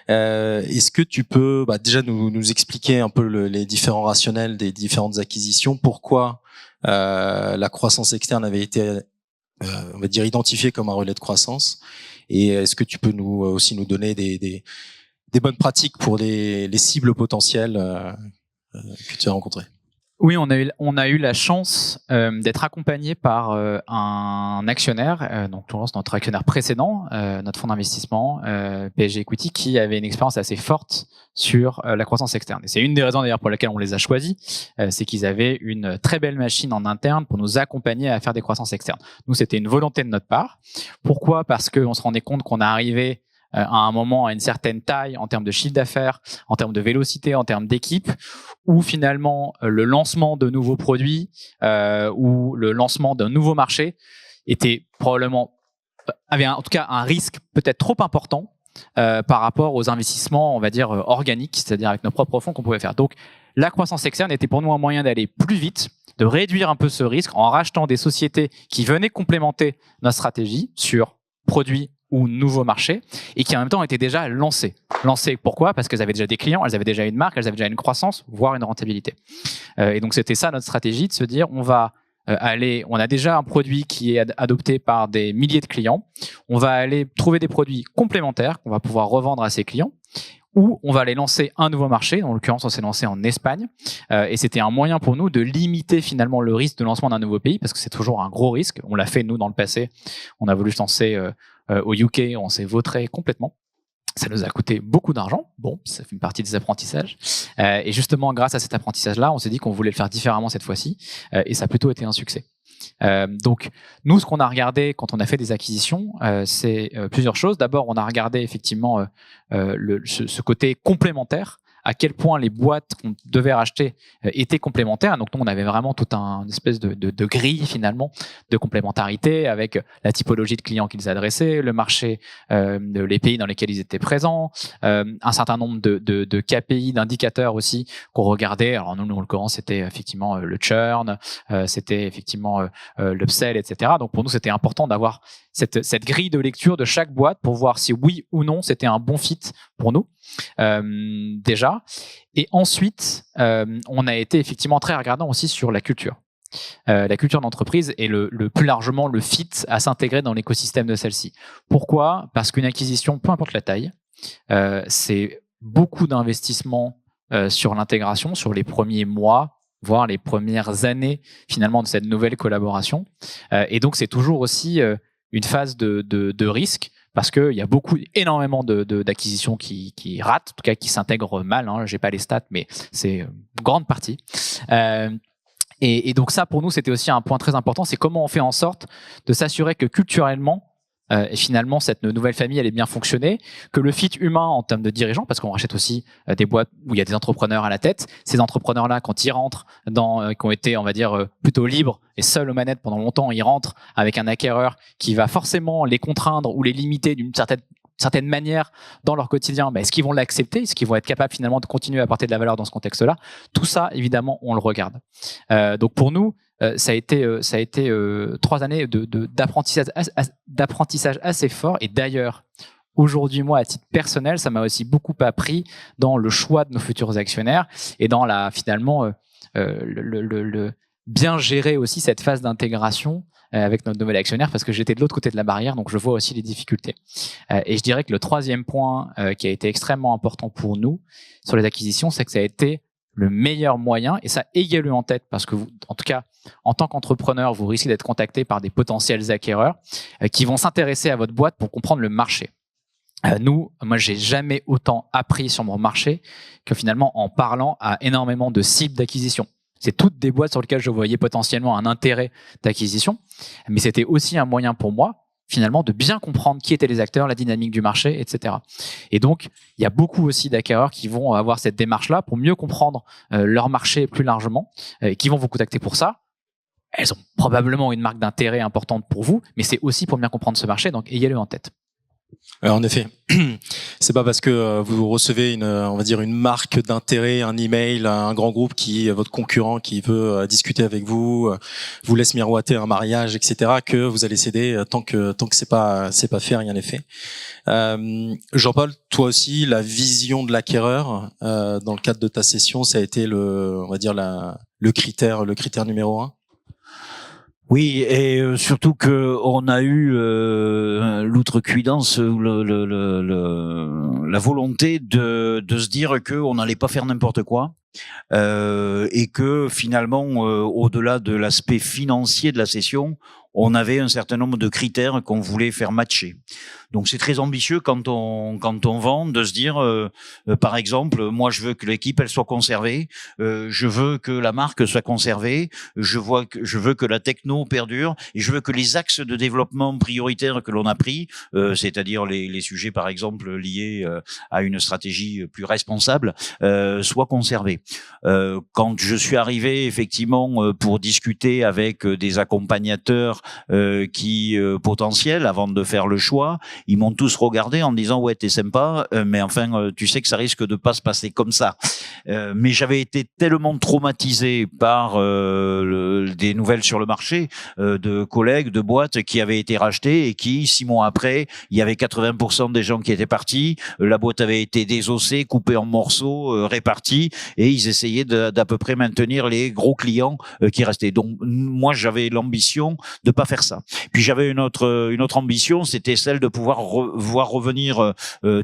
Est-ce que tu peux déjà nous expliquer un peu les différents rationnels des différentes acquisitions, pourquoi la croissance externe avait été on va dire identifiée comme un relais de croissance, et est-ce que tu peux aussi nous donner des bonnes pratiques pour les cibles potentielles que tu as rencontrées? Oui, on a eu la chance d'être accompagné par un actionnaire, donc notre actionnaire précédent, notre fonds d'investissement PSG Equity, qui avait une expérience assez forte sur la croissance externe. Et c'est une des raisons d'ailleurs pour laquelle on les a choisis, c'est qu'ils avaient une très belle machine en interne pour nous accompagner à faire des croissances externes. Nous, c'était une volonté de notre part. Pourquoi ? Parce qu'on se rendait compte qu'on arrivait à un moment à une certaine taille en termes de chiffre d'affaires, en termes de vélocité, en termes d'équipe, où finalement le lancement de nouveaux produits ou le lancement d'un nouveau marché avait en tout cas un risque peut-être trop important par rapport aux investissements, on va dire, organiques, c'est-à-dire avec nos propres fonds qu'on pouvait faire. Donc, la croissance externe était pour nous un moyen d'aller plus vite, de réduire un peu ce risque en rachetant des sociétés qui venaient complémenter notre stratégie sur produits ou nouveaux marchés, et qui en même temps étaient déjà lancées. Lancées pourquoi ? Parce qu'elles avaient déjà des clients, elles avaient déjà une marque, elles avaient déjà une croissance, voire une rentabilité. Et donc c'était ça notre stratégie, de se dire on a déjà un produit qui est adopté par des milliers de clients, on va aller trouver des produits complémentaires qu'on va pouvoir revendre à ces clients, ou on va aller lancer un nouveau marché. En l'occurrence, on s'est lancé en Espagne, et c'était un moyen pour nous de limiter finalement le risque de lancement d'un nouveau pays, parce que c'est toujours un gros risque. On l'a fait nous dans le passé, on a voulu se lancer au UK, on s'est vautré complètement. Ça nous a coûté beaucoup d'argent. Bon, ça fait une partie des apprentissages. Et justement, grâce à cet apprentissage-là, on s'est dit qu'on voulait le faire différemment cette fois-ci. Et ça a plutôt été un succès. Donc, nous, ce qu'on a regardé quand on a fait des acquisitions, c'est plusieurs choses. D'abord, on a regardé effectivement ce côté complémentaire, à quel point les boîtes qu'on devait racheter étaient complémentaires. Donc, nous, on avait vraiment toute une espèce de grille, finalement, de complémentarité avec la typologie de clients qu'ils adressaient, le marché, les pays dans lesquels ils étaient présents, un certain nombre de KPI, d'indicateurs aussi qu'on regardait. Alors, nous, en l'occurrence, c'était effectivement le churn, c'était effectivement l'upsell, etc. Donc, pour nous, c'était important d'avoir cette grille de lecture de chaque boîte pour voir si oui ou non c'était un bon fit pour nous déjà. Et ensuite, on a été effectivement très regardant aussi sur la culture d'entreprise et le plus largement le fit à s'intégrer dans l'écosystème de celle-ci. Pourquoi ? Parce qu'une acquisition, peu importe la taille, c'est beaucoup d'investissement sur l'intégration, sur les premiers mois, voire les premières années finalement de cette nouvelle collaboration. Et donc, c'est toujours aussi une phase de risque, parce qu'il y a énormément d'acquisitions qui ratent, en tout cas qui s'intègrent mal. Hein. Je n'ai pas les stats, mais c'est une grande partie. Et donc ça, pour nous, c'était aussi un point très important, c'est comment on fait en sorte de s'assurer que culturellement, et finalement, cette nouvelle famille, elle est bien fonctionnée, que le fit humain en termes de dirigeants, parce qu'on rachète aussi des boîtes où il y a des entrepreneurs à la tête, ces entrepreneurs-là, quand ils rentrent qui ont été, on va dire, plutôt libres et seuls aux manettes pendant longtemps, ils rentrent avec un acquéreur qui va forcément les contraindre ou les limiter d'une certaine manière dans leur quotidien. Est-ce qu'ils vont l'accepter ? Est-ce qu'ils vont être capables finalement de continuer à apporter de la valeur dans ce contexte-là ? Tout ça, évidemment, on le regarde. Donc pour nous, ça a été 3 années d'apprentissage assez fort. Et d'ailleurs, aujourd'hui, moi, à titre personnel, ça m'a aussi beaucoup appris dans le choix de nos futurs actionnaires et dans finalement bien gérer aussi cette phase d'intégration avec notre nouvel actionnaire, parce que j'étais de l'autre côté de la barrière, donc je vois aussi les difficultés. Et je dirais que le troisième point qui a été extrêmement important pour nous sur les acquisitions, c'est que ça a été le meilleur moyen, et ça ayez-le en tête, parce que vous, en tout cas, en tant qu'entrepreneur, vous risquez d'être contacté par des potentiels acquéreurs qui vont s'intéresser à votre boîte pour comprendre le marché. Moi, j'ai jamais autant appris sur mon marché que finalement en parlant à énormément de cibles d'acquisition. C'est toutes des boîtes sur lesquelles je voyais potentiellement un intérêt d'acquisition, mais c'était aussi un moyen pour moi, finalement, de bien comprendre qui étaient les acteurs, la dynamique du marché, etc. Et donc, il y a beaucoup aussi d'acquéreurs qui vont avoir cette démarche-là pour mieux comprendre leur marché plus largement, et qui vont vous contacter pour ça. Elles ont probablement une marque d'intérêt importante pour vous, mais c'est aussi pour bien comprendre ce marché, donc ayez-le en tête. En effet, c'est pas parce que vous recevez on va dire une marque d'intérêt, un email, un grand groupe qui votre concurrent qui veut discuter avec vous, vous laisse miroiter un mariage, etc., que vous allez céder tant que c'est pas fait, rien n'est fait. Jean-Paul, toi aussi, la vision de l'acquéreur dans le cadre de ta session, ça a été on va dire le critère numéro 1. Oui, et surtout que on a eu l'outrecuidance, la volonté de se dire que on n'allait pas faire n'importe quoi, et que finalement, au-delà de l'aspect financier de la session, on avait un certain nombre de critères qu'on voulait faire matcher. Donc c'est très ambitieux quand on vend de se dire, par exemple, moi je veux que l'équipe elle soit conservée, je veux que la marque soit conservée, je veux que la techno perdure, et je veux que les axes de développement prioritaires que l'on a pris, c'est-à-dire les sujets par exemple liés à une stratégie plus responsable, soient conservés. Quand je suis arrivé effectivement pour discuter avec des accompagnateurs potentiels avant de faire le choix, ils m'ont tous regardé en me disant ouais t'es sympa, mais enfin tu sais que ça risque de pas se passer comme ça. Mais j'avais été tellement traumatisé par des nouvelles sur le marché de collègues, de boîtes qui avaient été rachetées et qui 6 mois après, il y avait 80% des gens qui étaient partis, la boîte avait été désossée, coupée en morceaux, répartie, et ils essayaient d'à peu près maintenir les gros clients qui restaient. Donc moi j'avais l'ambition de pas faire ça. Puis j'avais une autre ambition, c'était celle de pouvoir voir revenir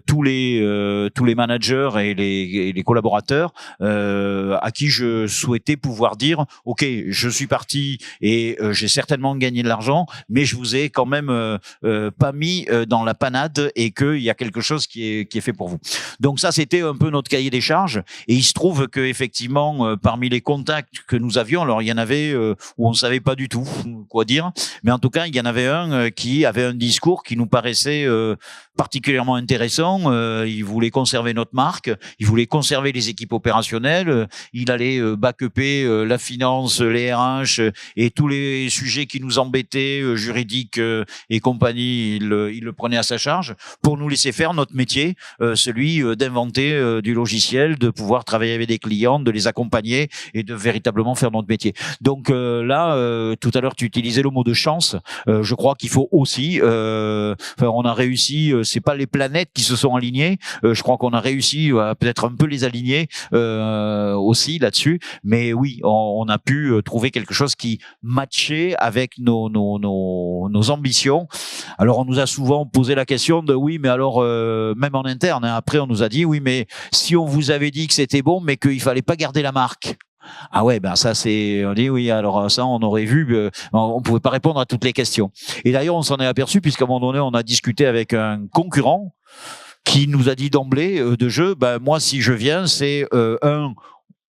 tous les managers et les collaborateurs à qui je souhaitais pouvoir dire ok, je suis parti et j'ai certainement gagné de l'argent, mais je vous ai quand même pas mis dans la panade, et qu'il y a quelque chose qui est fait pour vous. Donc ça, c'était un peu notre cahier des charges, et il se trouve que effectivement parmi les contacts que nous avions, alors il y en avait où on savait pas du tout quoi dire, mais en tout cas il y en avait un qui avait un discours qui nous paraissait particulièrement intéressant. Il voulait conserver notre marque, il voulait conserver les équipes opérationnelles, il allait backuper la finance, les RH et tous les sujets qui nous embêtaient, juridiques et compagnie, il le prenait à sa charge pour nous laisser faire notre métier, celui d'inventer du logiciel, de pouvoir travailler avec des clients, de les accompagner et de véritablement faire notre métier. Donc là, tout à l'heure tu utilisais le mot de chance, je crois qu'il faut aussi, on a réussi, c'est pas les planètes qui se sont alignées, je crois qu'on a réussi à peut-être un peu les aligner aussi là-dessus, mais oui, on a pu trouver quelque chose qui matchait avec nos ambitions. Alors on nous a souvent posé la question de oui, mais alors même en interne, hein, après on nous a dit oui, mais si on vous avait dit que c'était bon, mais qu'il fallait pas garder la marque. Ah ouais, ben ça c'est, on dit oui, alors ça on aurait vu, on pouvait pas répondre à toutes les questions. Et d'ailleurs on s'en est aperçu puisqu'à un moment donné on a discuté avec un concurrent qui nous a dit d'emblée de jeu, ben moi si je viens c'est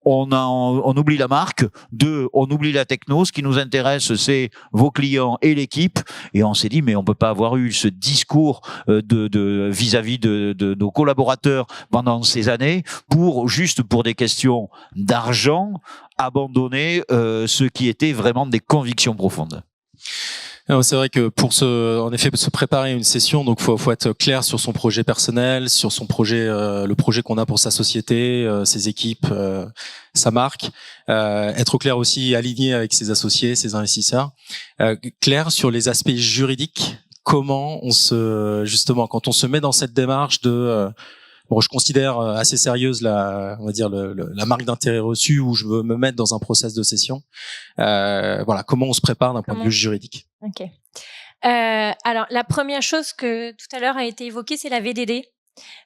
on oublie la marque, 2, on oublie la techno, ce qui nous intéresse c'est vos clients et l'équipe, et on s'est dit mais on peut pas avoir eu ce discours de vis-à-vis de nos collaborateurs pendant ces années pour des questions d'argent abandonner ce qui était vraiment des convictions profondes. C'est vrai que pour se préparer à une session, donc faut être clair sur son projet personnel, sur son projet, le projet qu'on a pour sa société, ses équipes, sa marque, être clair aussi, aligné avec ses associés, ses investisseurs, clair sur les aspects juridiques. Comment justement, quand on se met dans cette démarche de bon, je considère assez sérieuse on va dire la marque d'intérêt reçu où je veux me mettre dans un process de cession. Voilà, comment on se prépare d'un point de vue juridique. Ok. Alors, la première chose que tout à l'heure a été évoquée, c'est la VDD.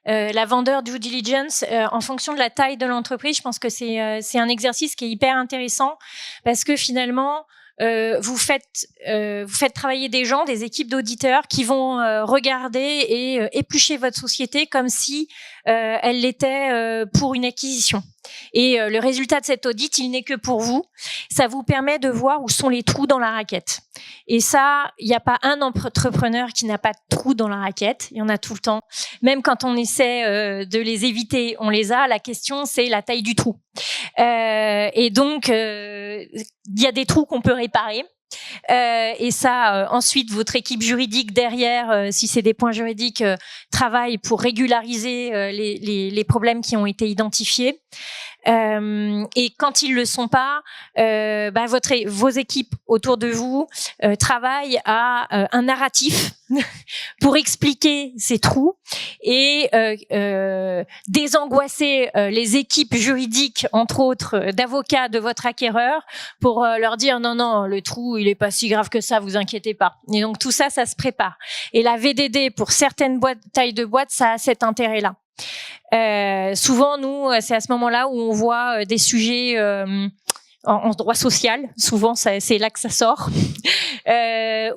La vendeur due diligence, en fonction de la taille de l'entreprise, je pense que c'est un exercice qui est hyper intéressant parce que finalement, vous faites travailler des gens, des équipes d'auditeurs qui vont regarder et éplucher votre société comme si elle l'était pour une acquisition. Et le résultat de cet audit, il n'est que pour vous. Ça vous permet de voir où sont les trous dans la raquette. Et ça, il n'y a pas un entrepreneur qui n'a pas de trous dans la raquette. Il y en a tout le temps. Même quand on essaie de les éviter, on les a. La question, c'est la taille du trou. Et donc, il y a des trous qu'on peut réparer. Et ça, ensuite, votre équipe juridique derrière, si c'est des points juridiques, travaille pour régulariser les problèmes qui ont été identifiés. Et quand ils le sont pas, vos équipes autour de vous travaillent à un narratif pour expliquer ces trous et désangoisser les équipes juridiques, entre autres d'avocats de votre acquéreur, pour leur dire non, le trou il est pas si grave que ça, vous inquiétez pas. Et donc tout ça, ça se prépare. Et la VDD pour certaines tailles de boîtes, ça a cet intérêt-là. Souvent, nous, c'est à ce moment-là où on voit des sujets en droit social. Souvent, c'est là que ça sort.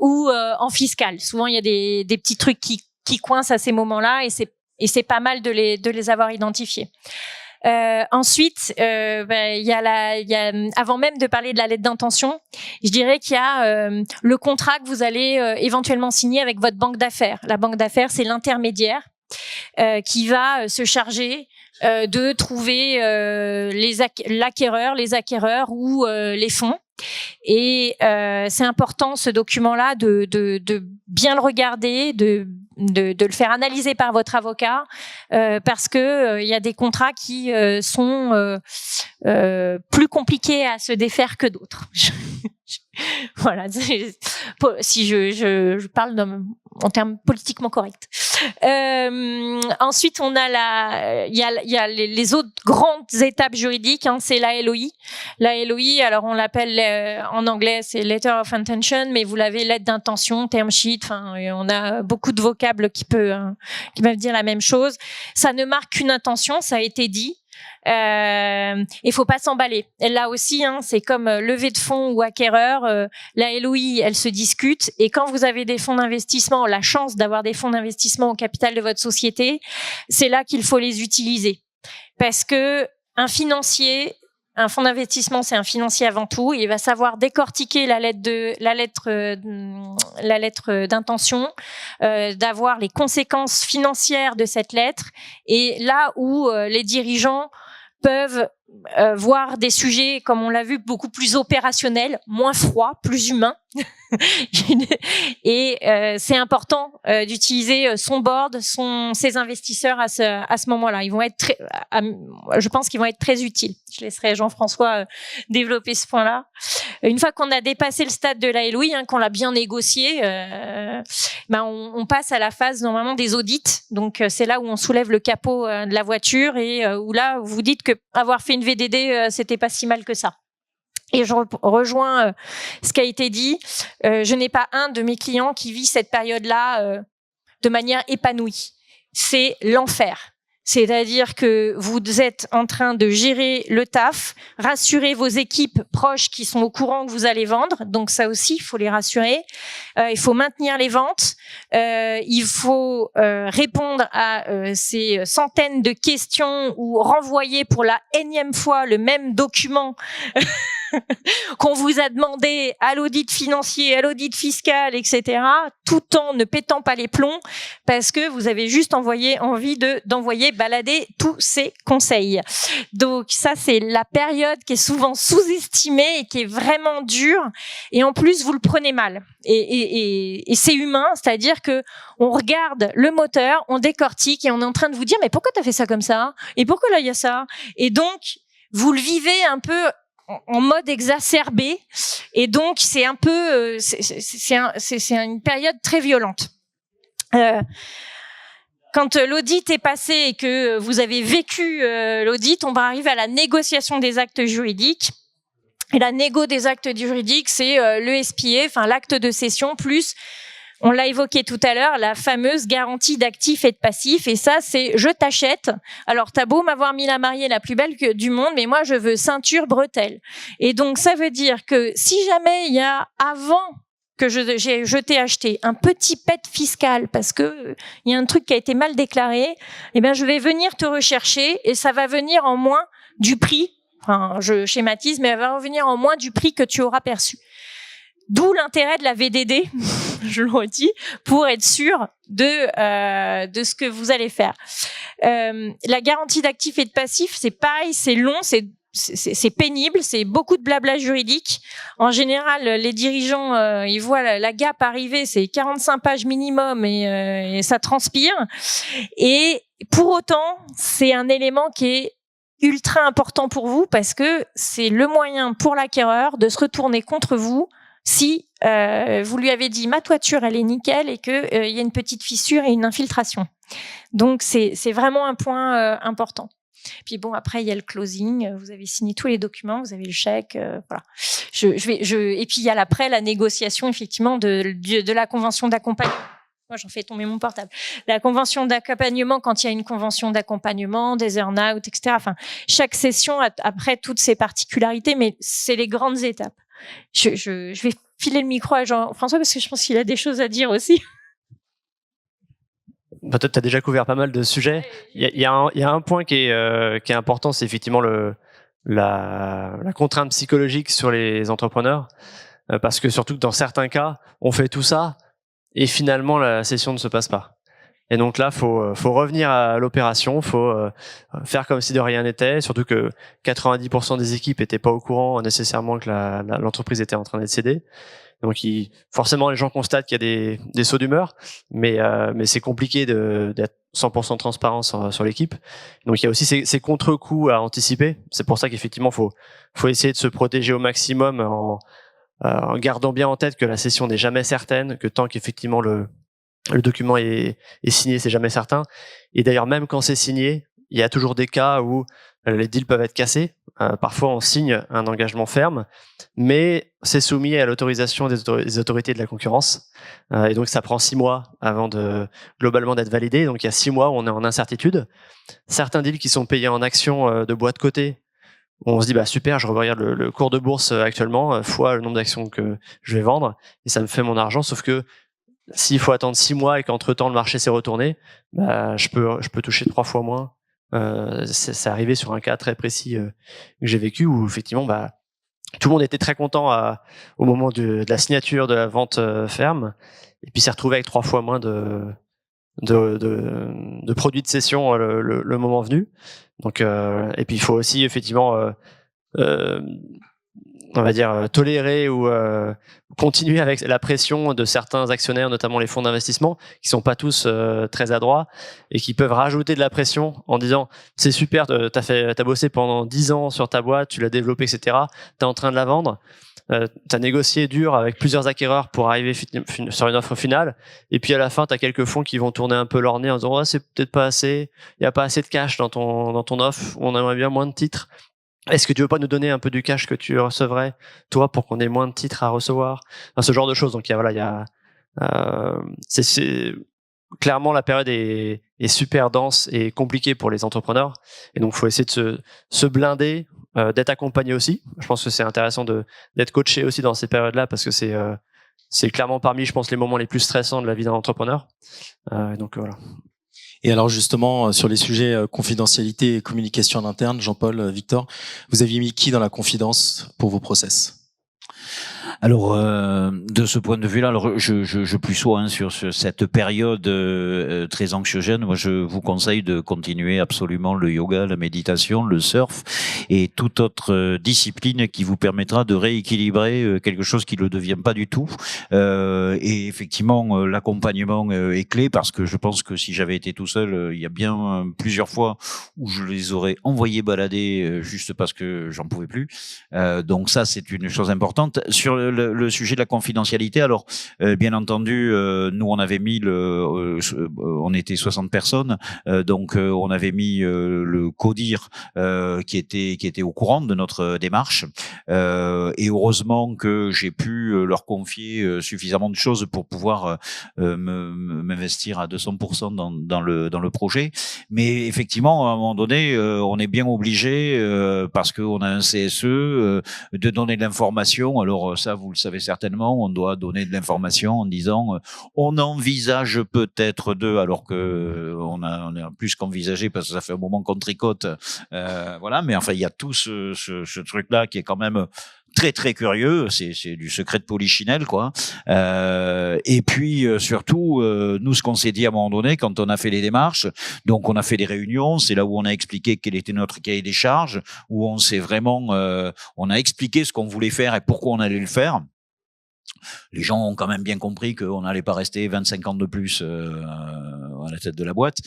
Ou en fiscal. Souvent, il y a des petits trucs qui coincent à ces moments-là, et c'est pas mal de les avoir identifiés. Ensuite, il y a avant même de parler de la lettre d'intention, je dirais qu'il y a le contrat que vous allez éventuellement signer avec votre banque d'affaires. La banque d'affaires, c'est l'intermédiaire qui va se charger de trouver l'acquéreur, les acquéreurs ou les fonds. Et c'est important ce document-là de bien le regarder, de le faire analyser par votre avocat, parce que il y a des contrats qui sont plus compliqués à se défaire que d'autres. Voilà, si je parle en termes politiquement corrects. Ensuite, on a il y a les autres grandes étapes juridiques, hein, c'est la LOI. La LOI, alors on l'appelle en anglais, c'est Letter of Intention, mais vous l'avez lettre d'intention, term sheet, enfin, on a beaucoup de vocables qui peuvent dire la même chose. Ça ne marque qu'une intention, ça a été dit. Il faut pas s'emballer. Et là aussi, hein, c'est comme levée de fonds ou acquéreur. La LOI, elle se discute. Et quand vous avez des fonds d'investissement, la chance d'avoir des fonds d'investissement au capital de votre société, c'est là qu'il faut les utiliser. Parce que un fonds d'investissement, c'est un financier avant tout. Il va savoir décortiquer la lettre d'intention, d'avoir les conséquences financières de cette lettre. Et là où les dirigeants peuvent voir des sujets, comme on l'a vu, beaucoup plus opérationnels, moins froids, plus humains. Et c'est important d'utiliser son board, ses investisseurs à ce moment-là. Ils vont être je pense qu'ils vont être très utiles. Je laisserai Jean-François développer ce point-là. Une fois qu'on a dépassé le stade de la LOI, qu'on l'a bien négocié, on passe à la phase normalement des audits. Donc c'est là où on soulève le capot de la voiture et où là vous dites que avoir fait une VDD, c'était pas si mal que ça. Et je rejoins ce qui a été dit. Je n'ai pas un de mes clients qui vit cette période-là de manière épanouie. C'est l'enfer. C'est-à-dire que vous êtes en train de gérer le taf, rassurer vos équipes proches qui sont au courant que vous allez vendre. Donc ça aussi, il faut les rassurer. Il faut maintenir les ventes. Il faut répondre à ces centaines de questions ou renvoyer pour la énième fois le même document qu'on vous a demandé à l'audit financier, à l'audit fiscal, etc., tout en ne pétant pas les plombs, parce que vous avez juste envie d'envoyer balader tous ces conseils. Donc ça, c'est la période qui est souvent sous-estimée et qui est vraiment dure. Et en plus, vous le prenez mal. Et c'est humain, c'est-à-dire que on regarde le moteur, on décortique et on est en train de vous dire mais pourquoi t'as fait ça comme ça ? Et pourquoi là il y a ça ? Et donc vous le vivez un peu en mode exacerbé, et donc c'est un peu c'est une période très violente. Quand l'audit est passé et que vous avez vécu l'audit, on va arriver à la négociation des actes juridiques. Et la négo des actes juridiques, c'est le SPA, enfin l'acte de cession, plus, on l'a évoqué tout à l'heure, la fameuse garantie d'actifs et de passifs. Et ça, c'est je t'achète. Alors, t'as beau m'avoir mis la mariée la plus belle du monde, mais moi, je veux ceinture, bretelle. Et donc, ça veut dire que si jamais il y a avant que je t'ai acheté un petit pet fiscal parce que il y a un truc qui a été mal déclaré, eh bien, je vais venir te rechercher et ça va venir en moins du prix. Enfin, je schématise, mais elle va revenir en moins du prix que tu auras perçu. D'où l'intérêt de la VDD, je le redis, pour être sûr de ce que vous allez faire. La garantie d'actifs et de passifs, c'est pareil, c'est long, c'est pénible, c'est beaucoup de blabla juridique. En général, les dirigeants, ils voient la gap arriver, c'est 45 pages minimum et ça transpire. Et pour autant, c'est un élément qui est ultra important pour vous parce que c'est le moyen pour l'acquéreur de se retourner contre vous si vous lui avez dit ma toiture elle est nickel et que il y a une petite fissure et une infiltration. Donc c'est vraiment un point important. Puis bon, après il y a le closing, vous avez signé tous les documents, vous avez le chèque, voilà. Et puis il y a l'après, la négociation effectivement de la convention d'accompagnement. Moi, j'en fais tomber mon portable. La convention d'accompagnement, quand il y a une convention d'accompagnement, des earn-out, etc. Enfin, chaque session a après toutes ses particularités, mais c'est les grandes étapes. Je vais filer le micro à Jean-François parce que je pense qu'il a des choses à dire aussi. Peut-être tu as déjà couvert pas mal de sujets. Il y a un point qui est important, c'est effectivement la contrainte psychologique sur les entrepreneurs, parce que surtout que dans certains cas, on fait tout ça et finalement la session ne se passe pas. Et donc là, faut revenir à l'opération, faut faire comme si de rien n'était, surtout que 90% des équipes étaient pas au courant nécessairement que l'entreprise était en train d'être cédée. Donc forcément, les gens constatent qu'il y a des sauts d'humeur, mais c'est compliqué d'être 100% transparent sur l'équipe. Donc il y a aussi ces contre-coups à anticiper. C'est pour ça qu'effectivement, faut essayer de se protéger au maximum en gardant bien en tête que la session n'est jamais certaine, que tant qu'effectivement le document est signé, c'est jamais certain. Et d'ailleurs, même quand c'est signé, il y a toujours des cas où les deals peuvent être cassés. Parfois, on signe un engagement ferme, mais c'est soumis à l'autorisation des autorités de la concurrence. Et donc, ça prend 6 mois avant globalement d'être validé. Donc, il y a 6 mois où on est en incertitude. Certains deals qui sont payés en actions de bois de côté, on se dit, bah super, je regarde le cours de bourse actuellement, fois le nombre d'actions que je vais vendre, et ça me fait mon argent, sauf que s'il faut attendre 6 mois et qu'entre-temps le marché s'est retourné, bah, je peux toucher 3 fois moins. C'est arrivé sur un cas très précis que j'ai vécu où effectivement bah, tout le monde était très content au moment de la signature de la vente ferme, et puis s'est retrouvé avec 3 fois moins de produits de cession le moment venu. Donc et puis il faut aussi effectivement on va dire tolérer ou continuer avec la pression de certains actionnaires, notamment les fonds d'investissement, qui sont pas tous très adroits et qui peuvent rajouter de la pression en disant c'est super, t'as bossé pendant 10 ans sur ta boîte, tu l'as développée, etc. T'es en train de la vendre, t'as négocié dur avec plusieurs acquéreurs pour arriver sur une offre finale, et puis à la fin t'as quelques fonds qui vont tourner un peu leur nez en disant c'est peut-être pas assez, il y a pas assez de cash dans ton offre, on aimerait bien moins de titres. Est-ce que tu veux pas nous donner un peu du cash que tu recevrais, toi, pour qu'on ait moins de titres à recevoir, enfin, ce genre de choses. Donc c'est clairement la période est super dense et compliquée pour les entrepreneurs, et donc faut essayer de se blinder, d'être accompagné aussi. Je pense que c'est intéressant d'être coaché aussi dans ces périodes-là, parce que c'est clairement parmi, je pense, les moments les plus stressants de la vie d'un entrepreneur. Donc voilà. Et alors justement, sur les sujets confidentialité et communication en interne, Jean-Paul, Victor, vous aviez mis qui dans la confidence pour vos process ? Alors, de ce point de vue-là, alors je plus sois sur cette période très anxiogène. Moi, je vous conseille de continuer absolument le yoga, la méditation, le surf et toute autre discipline qui vous permettra de rééquilibrer quelque chose qui ne le devient pas du tout. Et effectivement, l'accompagnement est clé, parce que je pense que si j'avais été tout seul, il y a bien plusieurs fois où je les aurais envoyés balader juste parce que j'en pouvais plus. Donc ça, c'est une chose importante. Sur le sujet de la confidentialité, alors bien entendu, nous on avait mis on était 60 personnes, donc on avait mis le CODIR qui était au courant de notre démarche, et heureusement que j'ai pu leur confier suffisamment de choses pour pouvoir m'investir à 200% dans le projet. Mais effectivement, à un moment donné, on est bien obligé parce qu'on a un CSE de donner de l'information. Alors ça, vous le savez certainement, on doit donner de l'information en disant on envisage peut-être alors que on a plus qu'envisagé parce que ça fait un moment qu'on tricote, voilà. Mais enfin, il y a tout ce truc-là qui est quand même très très curieux, c'est du secret de polichinelle, quoi. Et puis surtout, nous, ce qu'on s'est dit à un moment donné quand on a fait les démarches, donc on a fait des réunions, c'est là où on a expliqué quel était notre cahier des charges, où on s'est vraiment, on a expliqué ce qu'on voulait faire et pourquoi on allait le faire. Les gens ont quand même bien compris qu'on n'allait pas rester 25 ans de plus à la tête de la boîte.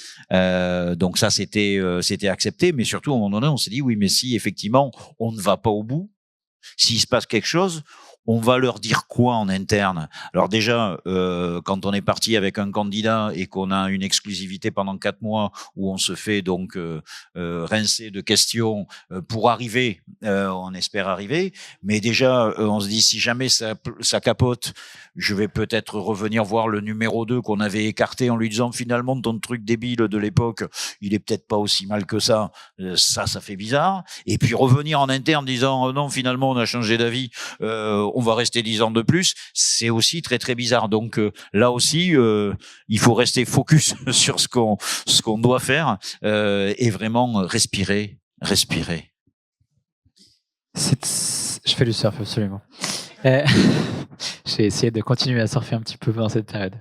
Donc ça, c'était accepté, mais surtout à un moment donné, on s'est dit oui, mais si effectivement on ne va pas au bout, s'il se passe quelque chose, on va leur dire quoi en interne? Alors déjà, quand on est parti avec un candidat et qu'on a une exclusivité pendant 4 mois où on se fait donc rincer de questions pour arriver, on espère arriver, mais déjà on se dit si jamais ça capote, je vais peut-être revenir voir le numéro 2 qu'on avait écarté en lui disant finalement ton truc débile de l'époque, il est peut-être pas aussi mal que ça, ça fait bizarre, et puis revenir en interne disant non finalement on a changé d'avis, on va rester 10 ans de plus, c'est aussi très très bizarre. Donc là aussi, il faut rester focus sur ce qu'on doit faire et vraiment respirer. Je fais du surf absolument. J'ai essayé de continuer à surfer un petit peu pendant cette période.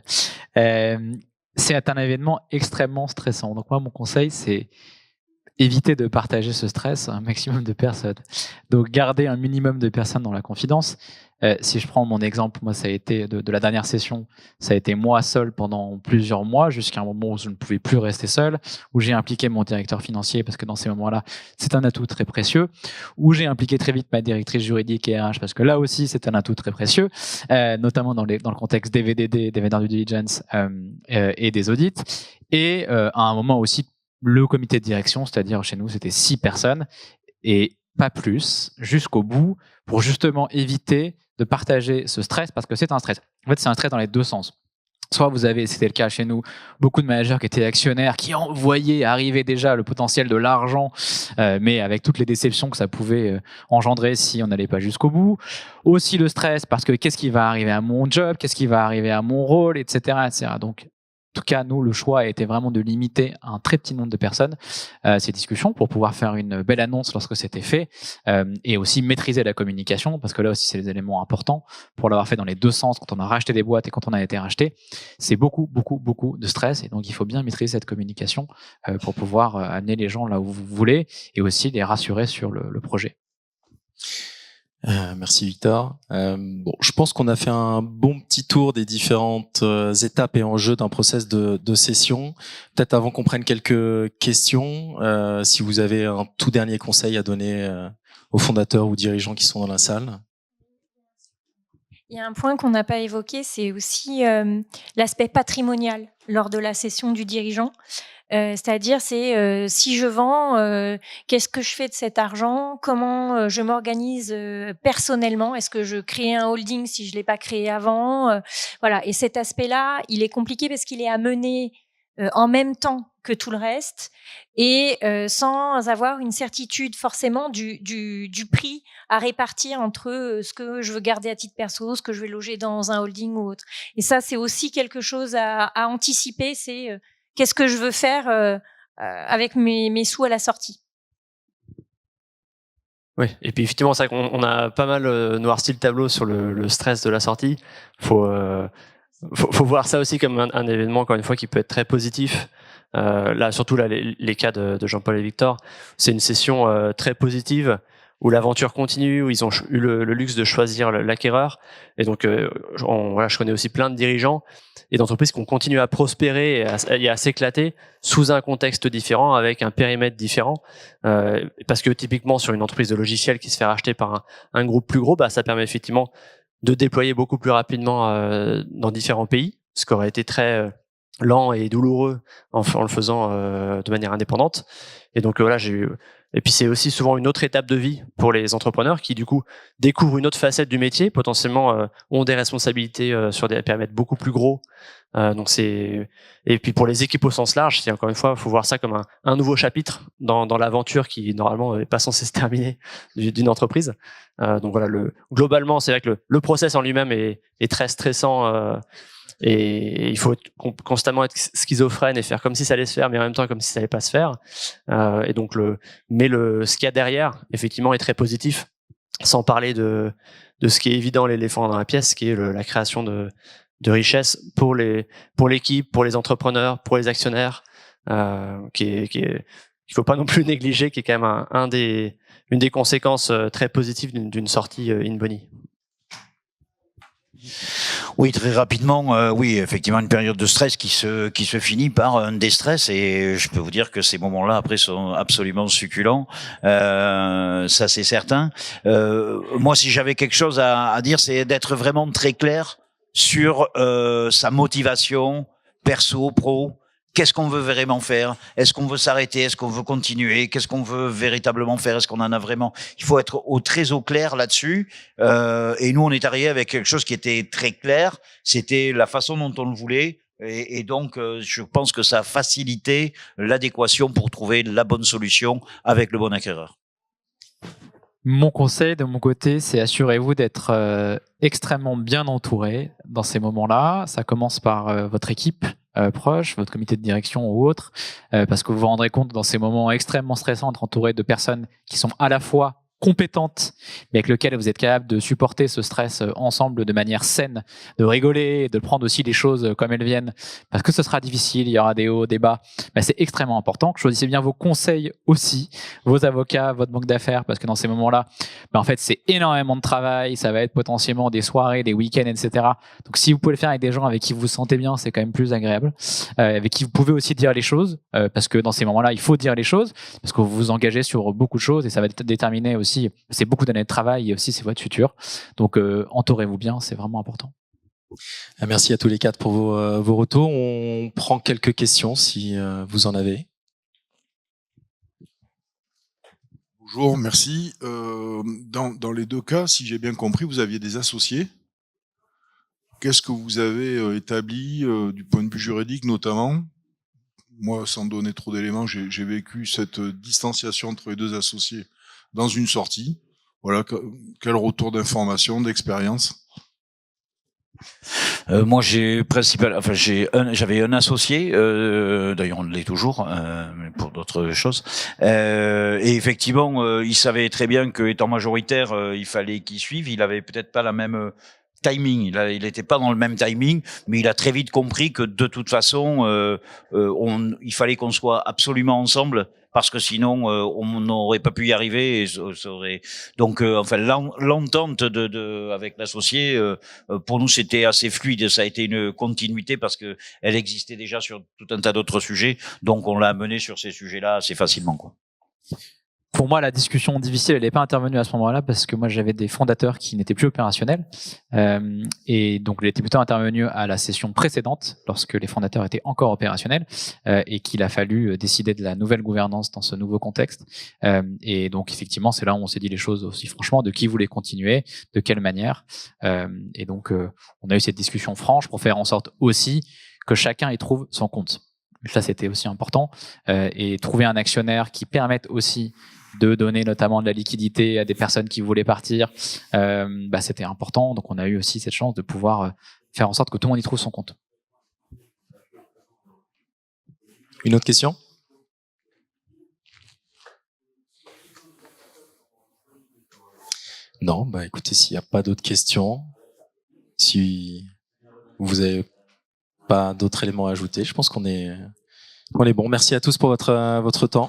C'est un événement extrêmement stressant. Donc moi, mon conseil, c'est éviter de partager ce stress à un maximum de personnes. Donc, garder un minimum de personnes dans la confidence. Si je prends mon exemple, moi, ça a été de la dernière session, ça a été moi seul pendant plusieurs mois, jusqu'à un moment où je ne pouvais plus rester seul, où j'ai impliqué mon directeur financier, parce que dans ces moments-là, c'est un atout très précieux, où j'ai impliqué très vite ma directrice juridique et RH, parce que là aussi, c'est un atout très précieux, notamment dans le contexte des VDD, des vendors due diligence et des audits. Et à un moment aussi, le comité de direction, c'est-à-dire chez nous, c'était 6 personnes et pas plus, jusqu'au bout, pour justement éviter de partager ce stress, parce que c'est un stress. En fait, c'est un stress dans les deux sens. Soit vous avez, c'était le cas chez nous, beaucoup de managers qui étaient actionnaires, qui voyaient arriver déjà le potentiel de l'argent, mais avec toutes les déceptions que ça pouvait engendrer si on n'allait pas jusqu'au bout. Aussi le stress, parce que qu'est-ce qui va arriver à mon job, qu'est-ce qui va arriver à mon rôle, etc., etc. Donc, en tout cas, nous, le choix a été vraiment de limiter un très petit nombre de personnes ces discussions pour pouvoir faire une belle annonce lorsque c'était fait et aussi maîtriser la communication, parce que là aussi, c'est les éléments importants pour l'avoir fait dans les deux sens quand on a racheté des boîtes et quand on a été racheté. C'est beaucoup de stress et donc il faut bien maîtriser cette communication pour pouvoir amener les gens là où vous voulez et aussi les rassurer sur le projet. Merci Victor. Bon, je pense qu'on a fait un bon petit tour des différentes étapes et enjeux d'un process de session. Peut-être avant qu'on prenne quelques questions, si vous avez un tout dernier conseil à donner aux fondateurs ou dirigeants qui sont dans la salle. Il y a un point qu'on n'a pas évoqué, c'est aussi l'aspect patrimonial lors de la session du dirigeant. C'est-à-dire, si je vends, qu'est-ce que je fais de cet argent? Comment je m'organise personnellement? Est-ce que je crée un holding si je l'ai pas créé avant? Voilà. Et cet aspect-là, il est compliqué parce qu'il est à mener en même temps que tout le reste et sans avoir une certitude forcément du prix à répartir entre ce que je veux garder à titre perso, ce que je vais loger dans un holding ou autre. Et ça, c'est aussi quelque chose à anticiper. C'est qu'est-ce que je veux faire avec mes sous à la sortie. Oui, et puis effectivement, c'est vrai qu'on a pas mal noirci le tableau sur le stress de la sortie. Faut voir ça aussi comme un événement, encore une fois, qui peut être très positif. Là, surtout là, les cas de Jean-Paul et Victor, c'est une session très positive où l'aventure continue, où ils ont eu le luxe de choisir l'acquéreur. Et donc, je connais aussi plein de dirigeants et d'entreprises qui ont continué à prospérer et à s'éclater sous un contexte différent, avec un périmètre différent. Parce que typiquement, sur une entreprise de logiciels qui se fait racheter par un groupe plus gros, ça permet effectivement de déployer beaucoup plus rapidement dans différents pays, ce qui aurait été très lent et douloureux en le faisant de manière indépendante. Et donc voilà, et puis c'est aussi souvent une autre étape de vie pour les entrepreneurs qui du coup découvrent une autre facette du métier, potentiellement ont des responsabilités sur des périmètres beaucoup plus gros. Et puis pour les équipes au sens large, c'est encore une fois, il faut voir ça comme un nouveau chapitre dans l'aventure qui normalement n'est pas censé se terminer d'une entreprise. Donc voilà, globalement, c'est vrai que le process en lui-même est très stressant. Et il faut constamment être schizophrène et faire comme si ça allait se faire, mais en même temps comme si ça allait pas se faire. Et donc ce qu'il y a derrière, effectivement, est très positif. Sans parler de ce qui est évident, l'éléphant dans la pièce, qui est la création de richesse pour l'équipe, pour les entrepreneurs, pour les actionnaire, qu'il faut pas non plus négliger, qui est quand même une des conséquences très positives d'une sortie in boni. Oui, très rapidement, oui, effectivement, une période de stress qui se finit par un déstress, et je peux vous dire que ces moments-là, après, sont absolument succulents. Ça, c'est certain. Moi, si j'avais quelque chose à dire, c'est d'être vraiment très clair sur sa motivation perso, pro. Qu'est-ce qu'on veut vraiment faire? Est-ce qu'on veut s'arrêter? Est-ce qu'on veut continuer? Qu'est-ce qu'on veut véritablement faire? Est-ce qu'on en a vraiment? Il faut être très au clair là-dessus. Et nous, on est arrivé avec quelque chose qui était très clair. C'était la façon dont on le voulait. Et donc, je pense que ça a facilité l'adéquation pour trouver la bonne solution avec le bon acquéreur. Mon conseil de mon côté, c'est assurez-vous d'être extrêmement bien entouré dans ces moments-là. Ça commence par votre équipe proche, votre comité de direction ou autre, parce que vous vous rendrez compte dans ces moments extrêmement stressants d'être entouré de personnes qui sont à la fois compétentes, mais avec lesquelles vous êtes capable de supporter ce stress ensemble de manière saine, de rigoler, de prendre aussi les choses comme elles viennent, parce que ce sera difficile, il y aura des hauts, des bas. Ben, c'est extrêmement important. Choisissez bien vos conseils aussi, vos avocats, votre banque d'affaires, parce que dans ces moments-là, ben, en fait, c'est énormément de travail, ça va être potentiellement des soirées, des week-ends, etc. Donc, si vous pouvez le faire avec des gens avec qui vous vous sentez bien, c'est quand même plus agréable, avec qui vous pouvez aussi dire les choses, parce que dans ces moments-là, il faut dire les choses, parce que vous vous engagez sur beaucoup de choses et ça va déterminer aussi, c'est beaucoup d'années de travail et aussi c'est votre futur. Donc, entourez-vous bien, c'est vraiment important. Merci à tous les quatre pour vos retours. On prend quelques questions si vous en avez. Bonjour, merci. Dans les deux cas, si j'ai bien compris, vous aviez des associés. Qu'est-ce que vous avez établi du point de vue juridique notamment? Moi, sans donner trop d'éléments, j'ai vécu cette distanciation entre les deux associés dans une sortie. Voilà, quel retour d'information, d'expérience? Moi, j'avais un associé, d'ailleurs on l'est toujours, mais pour d'autres choses. Et effectivement, il savait très bien que, étant majoritaire, il fallait qu'il suive. Il avait peut-être pas la même timing. Il n'était pas dans le même timing, mais il a très vite compris que de toute façon, il fallait qu'on soit absolument ensemble, parce que sinon on n'aurait pas pu y arriver. Donc enfin l'entente avec l'associé, pour nous c'était assez fluide. Ça a été une continuité parce que elle existait déjà sur tout un tas d'autres sujets, donc on l'a amené sur ces sujets-là assez facilement, quoi. Pour moi, la discussion difficile, elle n'est pas intervenue à ce moment-là parce que moi, j'avais des fondateurs qui n'étaient plus opérationnels. Et donc, il était plutôt intervenu à la session précédente, lorsque les fondateurs étaient encore opérationnels, et qu'il a fallu décider de la nouvelle gouvernance dans ce nouveau contexte. Et donc, effectivement, c'est là où on s'est dit les choses aussi franchement, de qui voulait continuer, de quelle manière. Et donc, on a eu cette discussion franche pour faire en sorte aussi que chacun y trouve son compte. Ça, c'était aussi important. Et trouver un actionnaire qui permette aussi de donner notamment de la liquidité à des personnes qui voulaient partir, c'était important. Donc, on a eu aussi cette chance de pouvoir faire en sorte que tout le monde y trouve son compte. Une autre question? Non, écoutez, s'il n'y a pas d'autres questions, si vous n'avez pas d'autres éléments à ajouter, je pense qu'on est bon. Merci à tous pour votre temps.